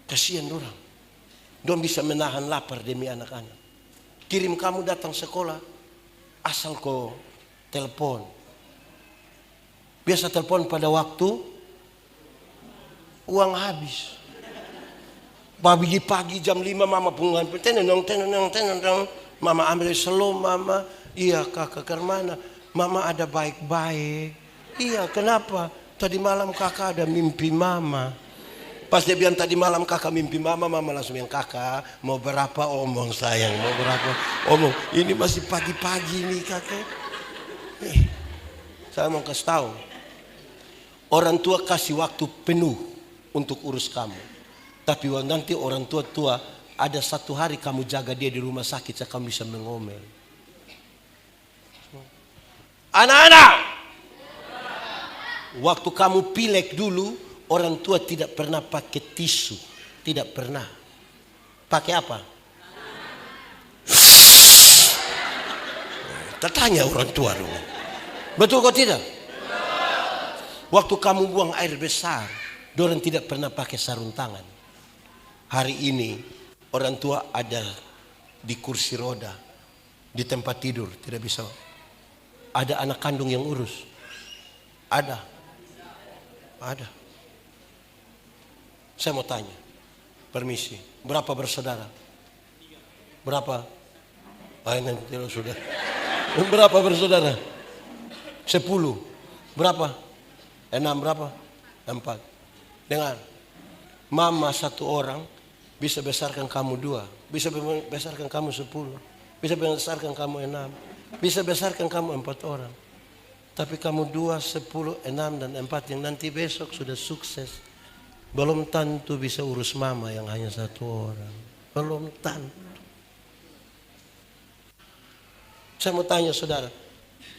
kasihan orang. Dong bisa menahan lapar demi anak-anak. Kirim kamu datang sekolah, asal kau telepon. Biasa telepon pada waktu uang habis. Pagi jam 5 mama pungan, tenang, mama ambil selom mama. Iya kakak ke mana? Mama ada baik-baik. Iya kenapa? Tadi malam kakak ada mimpi mama. Pas dia bilang tadi malam kakak mimpi mama, mama langsung bilang kakak mau berapa omong sayang, mau berapa omong. Ini masih pagi-pagi nih kakak. Saya mau kasih tahu, orang tua kasih waktu penuh untuk urus kamu. Tapi nanti orang tua ada satu hari kamu jaga dia di rumah sakit, saya kamu bisa mengomel. Anak-anak, waktu kamu pilek dulu, orang tua tidak pernah pakai tisu, tidak pernah. Pakai apa? Tanya orang tua dulu. Betul kok tidak? Waktu kamu buang air besar, orang tidak pernah pakai sarung tangan. Hari ini orang tua ada di kursi roda, di tempat tidur, tidak bisa. Ada anak kandung yang urus. Ada. Saya mau tanya, permisi, berapa bersaudara? Berapa? Nanti tidak sudah. Berapa bersaudara? 10. Berapa? 6 berapa? 4. Dengar, Mama satu orang bisa besarkan kamu 2, bisa besarkan kamu 10, bisa besarkan kamu 6, bisa besarkan kamu 4 orang. Tapi kamu 2, 10, 6 dan 4 yang nanti besok sudah sukses, belum tentu bisa urus mama yang hanya 1 orang. Belum tentu. Saya mau tanya saudara,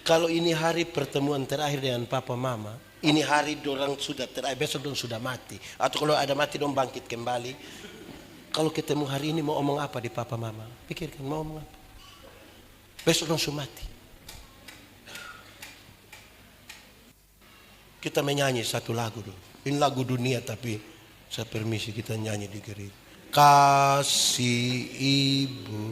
kalau ini hari pertemuan terakhir dengan papa mama, ini hari dorang sudah terakhir, besok dorang sudah mati. Atau kalau ada mati dorang bangkit kembali. Kalau ketemu hari ini mau omong apa di papa mama? Pikirkan mau omong apa. Besok dorang sudah mati. Kita menyanyi satu lagu dulu. Ini lagu dunia tapi saya permisi kita nyanyi di gereja. Kasih ibu.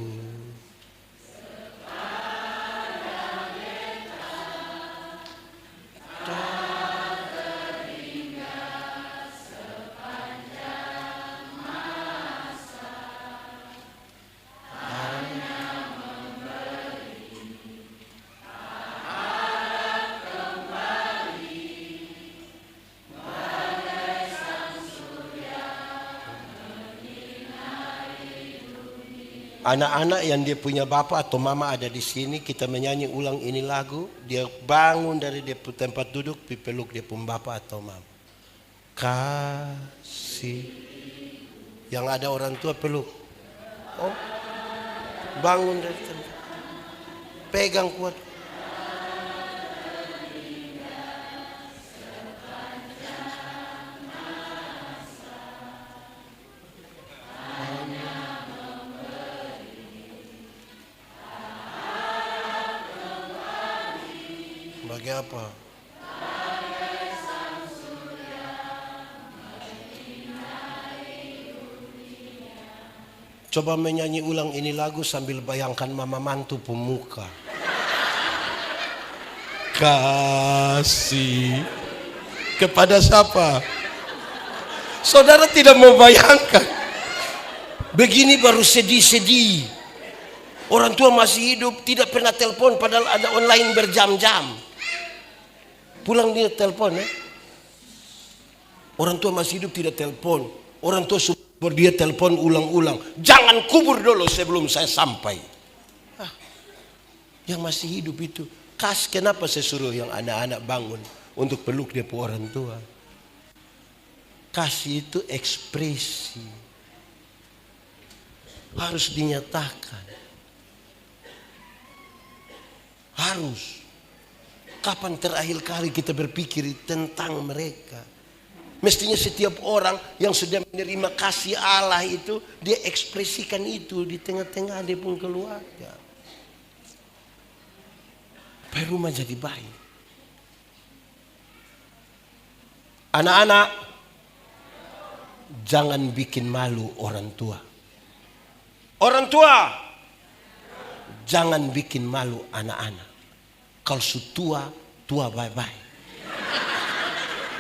Anak-anak yang dia punya bapak atau mama ada di sini, kita menyanyi ulang ini lagu. Dia bangun dari dia tempat duduk, peluk dia pun bapak atau mama. Kasih. Yang ada orang tua peluk. Oh, bangun dari tempat. Pegang kuat. Bagi apa? Coba menyanyi ulang ini lagu sambil bayangkan mama mantu pemuka. Kasih kepada siapa? Saudara tidak mau bayangkan. Begini baru sedih-sedih. Orang tua masih hidup, tidak pernah telepon padahal ada online berjam-jam. Pulang dia telepon ya. Orang tua masih hidup tidak telepon. Orang tua super dia telepon ulang-ulang. Jangan kubur dulu sebelum saya sampai. Yang masih hidup itu. Kenapa saya suruh yang anak-anak bangun untuk peluk dia orang tua? Kasih itu ekspresi. Harus dinyatakan. Harus. Kapan terakhir kali kita berpikir tentang mereka? Mestinya setiap orang yang sudah menerima kasih Allah itu, dia ekspresikan itu di tengah-tengah dia pun keluarga. Supaya rumah jadi baik. Anak-anak, jangan bikin malu orang tua. Orang tua, jangan bikin malu anak-anak. Kalau tua, tua bye-bye.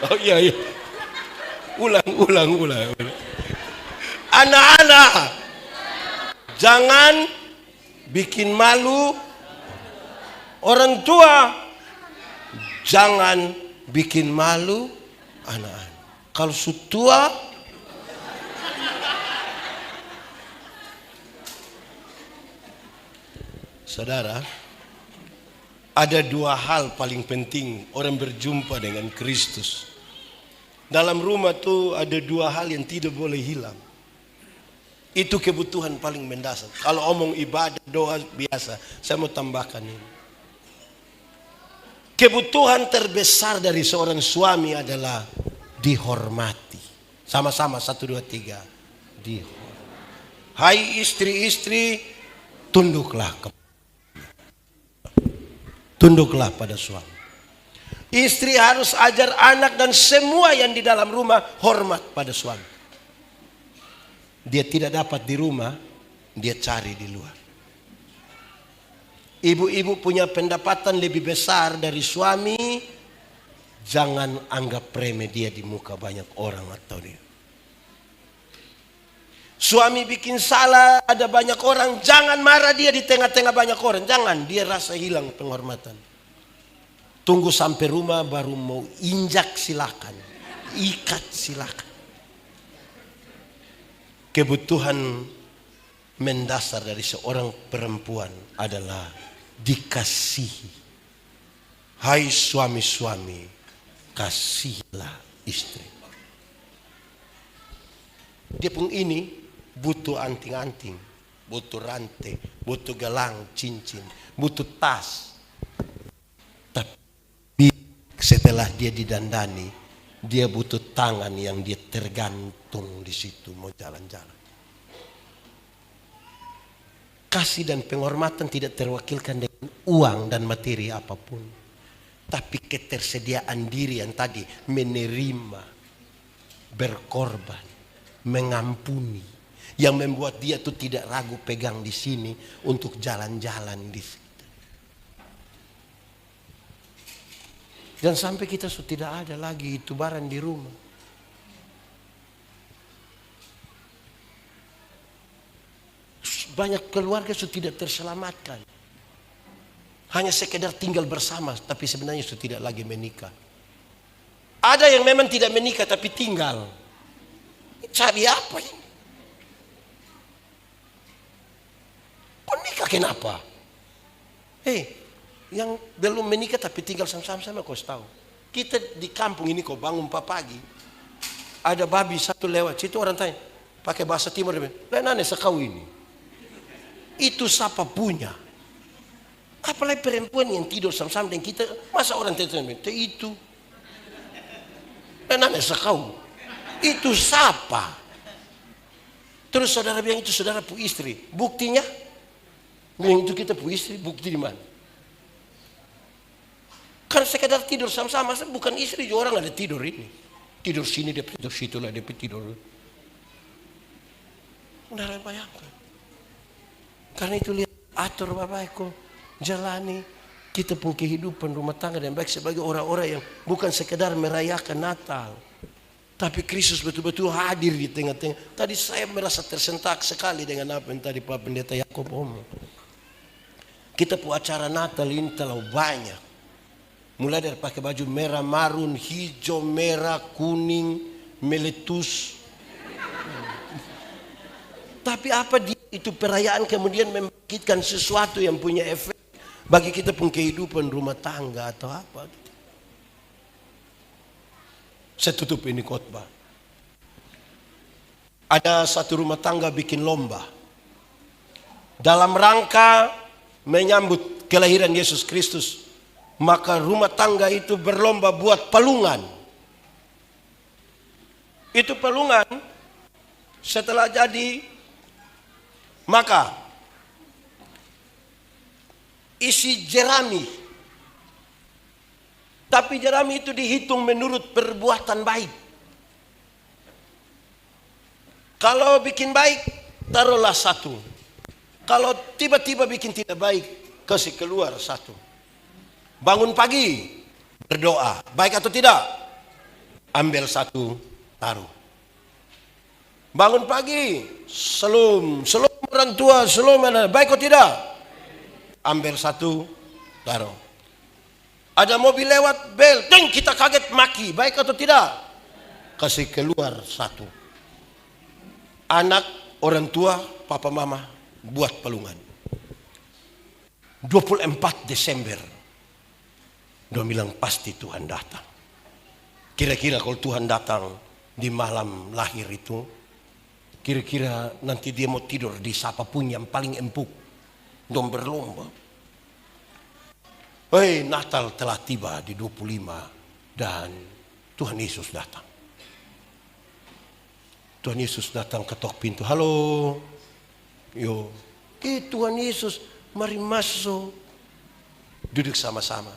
Oh iya. Ulang. Anak-anak, jangan bikin malu orang tua. Jangan bikin malu anak-anak. Kalau tua, saudara, ada 2 hal paling penting orang berjumpa dengan Kristus. Dalam rumah tuh ada 2 hal yang tidak boleh hilang. Itu kebutuhan paling mendasar. Kalau omong ibadah, doa biasa, saya mau tambahkan ini. Kebutuhan terbesar dari seorang suami adalah dihormati. Sama-sama 1, 2, 3. Dihormati. Hai istri-istri, tunduklah pada suami. Istri harus ajar anak dan semua yang di dalam rumah hormat pada suami. Dia tidak dapat di rumah, dia cari di luar. Ibu-ibu punya pendapatan lebih besar dari suami, jangan anggap remeh dia di muka banyak orang atau dia. Suami bikin salah, ada banyak orang, jangan marah dia di tengah-tengah banyak orang. Jangan, dia rasa hilang penghormatan. Tunggu sampai rumah baru mau injak silakan. Ikat silakan. Kebutuhan mendasar dari seorang perempuan adalah dikasihi. Hai suami-suami, kasihilah istri. Dia pun ini butuh anting-anting, butuh rantai, butuh gelang, cincin, butuh tas. Tapi setelah dia didandani, dia butuh tangan yang dia tergantung di situ mau jalan-jalan. Kasih dan penghormatan tidak terwakilkan dengan uang dan materi apapun. Tapi ketersediaan diri yang tadi menerima, berkorban, mengampuni. Yang membuat dia tuh tidak ragu pegang di sini untuk jalan-jalan di situ. Dan sampai kita sudah tidak ada lagi itu barang di rumah. Banyak keluarga sudah tidak terselamatkan. Hanya sekedar tinggal bersama, tapi sebenarnya sudah tidak lagi menikah. Ada yang memang tidak menikah tapi tinggal. Cari apa ini? Kau nikah kenapa? Yang belum menikah tapi tinggal sama-sama kau tahu. Kita di kampung ini kau bangun pagi, ada babi satu lewat situ, orang tanya pakai bahasa timur, dia bilang, "Nane sekau ini." Itu siapa punya? Apalagi perempuan yang tidur sama-sama dengan kita, masa orang tanya itu? Nane sekau. Itu siapa? Terus saudara bilang itu saudara pu istri. Buktinya? Bilang itu kita pu istri, bukti di mana? Kan sekedar tidur sama-sama, bukan istri juga orang ada tidur ini. Tidur sini, dia tidur situ lah, dia tidur. Udah bayangkan. Karena itu lihat, atur Bapak Eko, jalani kita pun kehidupan rumah tangga dan baik sebagai orang-orang yang bukan sekedar merayakan Natal. Tapi Kristus betul-betul hadir di tengah-tengah. Tadi saya merasa tersentak sekali dengan apa yang tadi Pak Pendeta Yakob omong. Kita pun acara Natal ini terlalu banyak. Mulai dari pakai baju merah, marun, hijau, merah, kuning, meletus. Tapi apa itu perayaan kemudian membangkitkan sesuatu yang punya efek bagi kita pun kehidupan rumah tangga atau apa. Saya tutup ini khotbah. Ada satu rumah tangga bikin lomba dalam rangka menyambut kelahiran Yesus Kristus. Maka rumah tangga itu berlomba buat palungan. Itu palungan setelah jadi, maka isi jerami. Tapi jerami itu dihitung menurut perbuatan baik. Kalau bikin baik, taruhlah 1. Kalau tiba-tiba bikin tidak baik, kasih keluar 1. Bangun pagi, berdoa. Baik atau tidak? Ambil 1, taruh. Bangun pagi, selum orang tua, selum anak. Baik atau tidak? Ambil 1, taruh. Ada mobil lewat, bel, ding, kita kaget maki. Baik atau tidak? Kasih keluar 1. Anak, orang tua, papa mama, buat palungan. 24 Desember. Dia bilang pasti Tuhan datang. Kira-kira kalau Tuhan datang di malam lahir itu, kira-kira nanti dia mau tidur di siapapun yang paling empuk. Dia berlomba. Natal telah tiba di 25 dan Tuhan Yesus datang. Tuhan Yesus datang ketok pintu. Halo. Yo. Tuhan Yesus, mari masuk. Duduk sama-sama.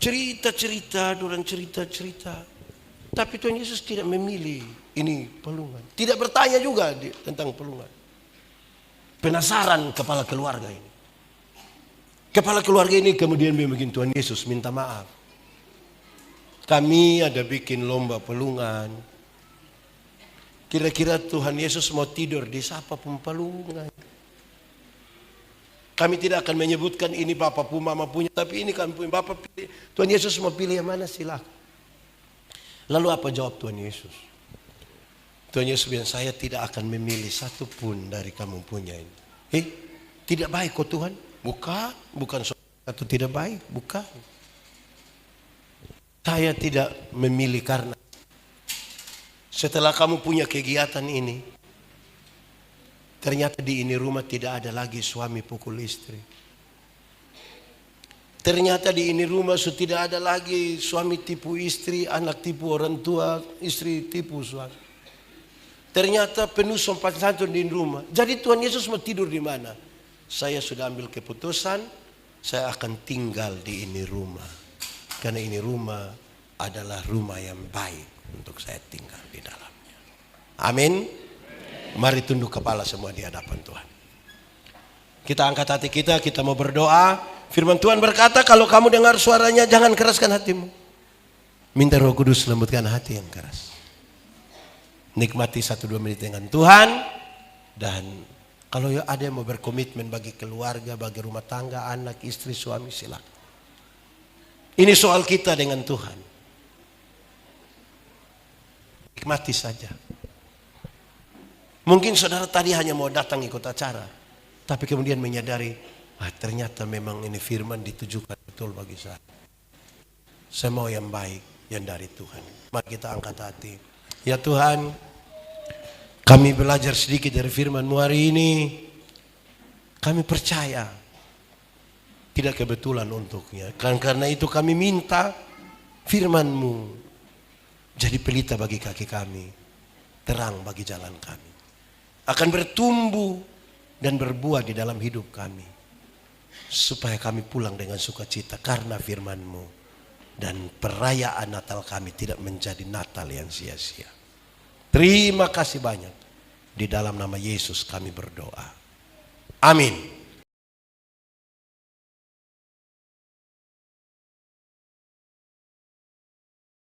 Cerita-cerita, dorang cerita-cerita. Tapi Tuhan Yesus tidak memilih ini palungan. Tidak bertanya juga tentang palungan. Penasaran kepala keluarga ini. Kepala keluarga ini kemudian bikin Tuhan Yesus minta maaf. Kami ada bikin lomba palungan. Kira-kira Tuhan Yesus mau tidur di siapapun palungan. Kami tidak akan menyebutkan ini Bapak pu mama punya, tapi ini kami punya. Bapak pilih. Tuhan Yesus mau pilih yang mana silakan. Lalu apa jawab Tuhan Yesus? Tuhan Yesus bilang, saya tidak akan memilih satu pun dari kamu punya ini. Tidak baik kok Tuhan? Bukan satu tidak baik, bukan. Saya tidak memilih karena setelah kamu punya kegiatan ini, ternyata di ini rumah tidak ada lagi suami pukul istri. Ternyata di ini rumah sudah tidak ada lagi suami tipu istri, anak tipu orang tua, istri tipu suami. Ternyata penuh sopan santun di rumah. Jadi Tuhan Yesus mau tidur di mana? Saya sudah ambil keputusan, saya akan tinggal di ini rumah. Karena ini rumah adalah rumah yang baik untuk saya tinggal di dalamnya. Amin. Mari tunduk kepala semua di hadapan Tuhan. Kita angkat hati kita mau berdoa. Firman Tuhan berkata, kalau kamu dengar suaranya jangan keraskan hatimu. Minta Roh Kudus lembutkan hati yang keras. Nikmati 1-2 menit dengan Tuhan. Dan kalau ada yang mau berkomitmen bagi keluarga, bagi rumah tangga, anak, istri, suami, silakan. Ini soal kita dengan Tuhan. Nikmati saja. Mungkin saudara tadi hanya mau datang ikut acara, tapi kemudian menyadari, ternyata memang ini firman ditujukan betul bagi saya. Saya mau yang baik, yang dari Tuhan. Mari kita angkat hati. Ya Tuhan, kami belajar sedikit dari firman-Mu hari ini. Kami percaya tidak kebetulan untuknya. Karena itu kami minta firman-Mu jadi pelita bagi kaki kami, terang bagi jalan kami. Akan bertumbuh dan berbuah di dalam hidup kami. Supaya kami pulang dengan sukacita karena firman-Mu. Dan perayaan Natal kami tidak menjadi Natal yang sia-sia. Terima kasih banyak. Di dalam nama Yesus kami berdoa. Amin.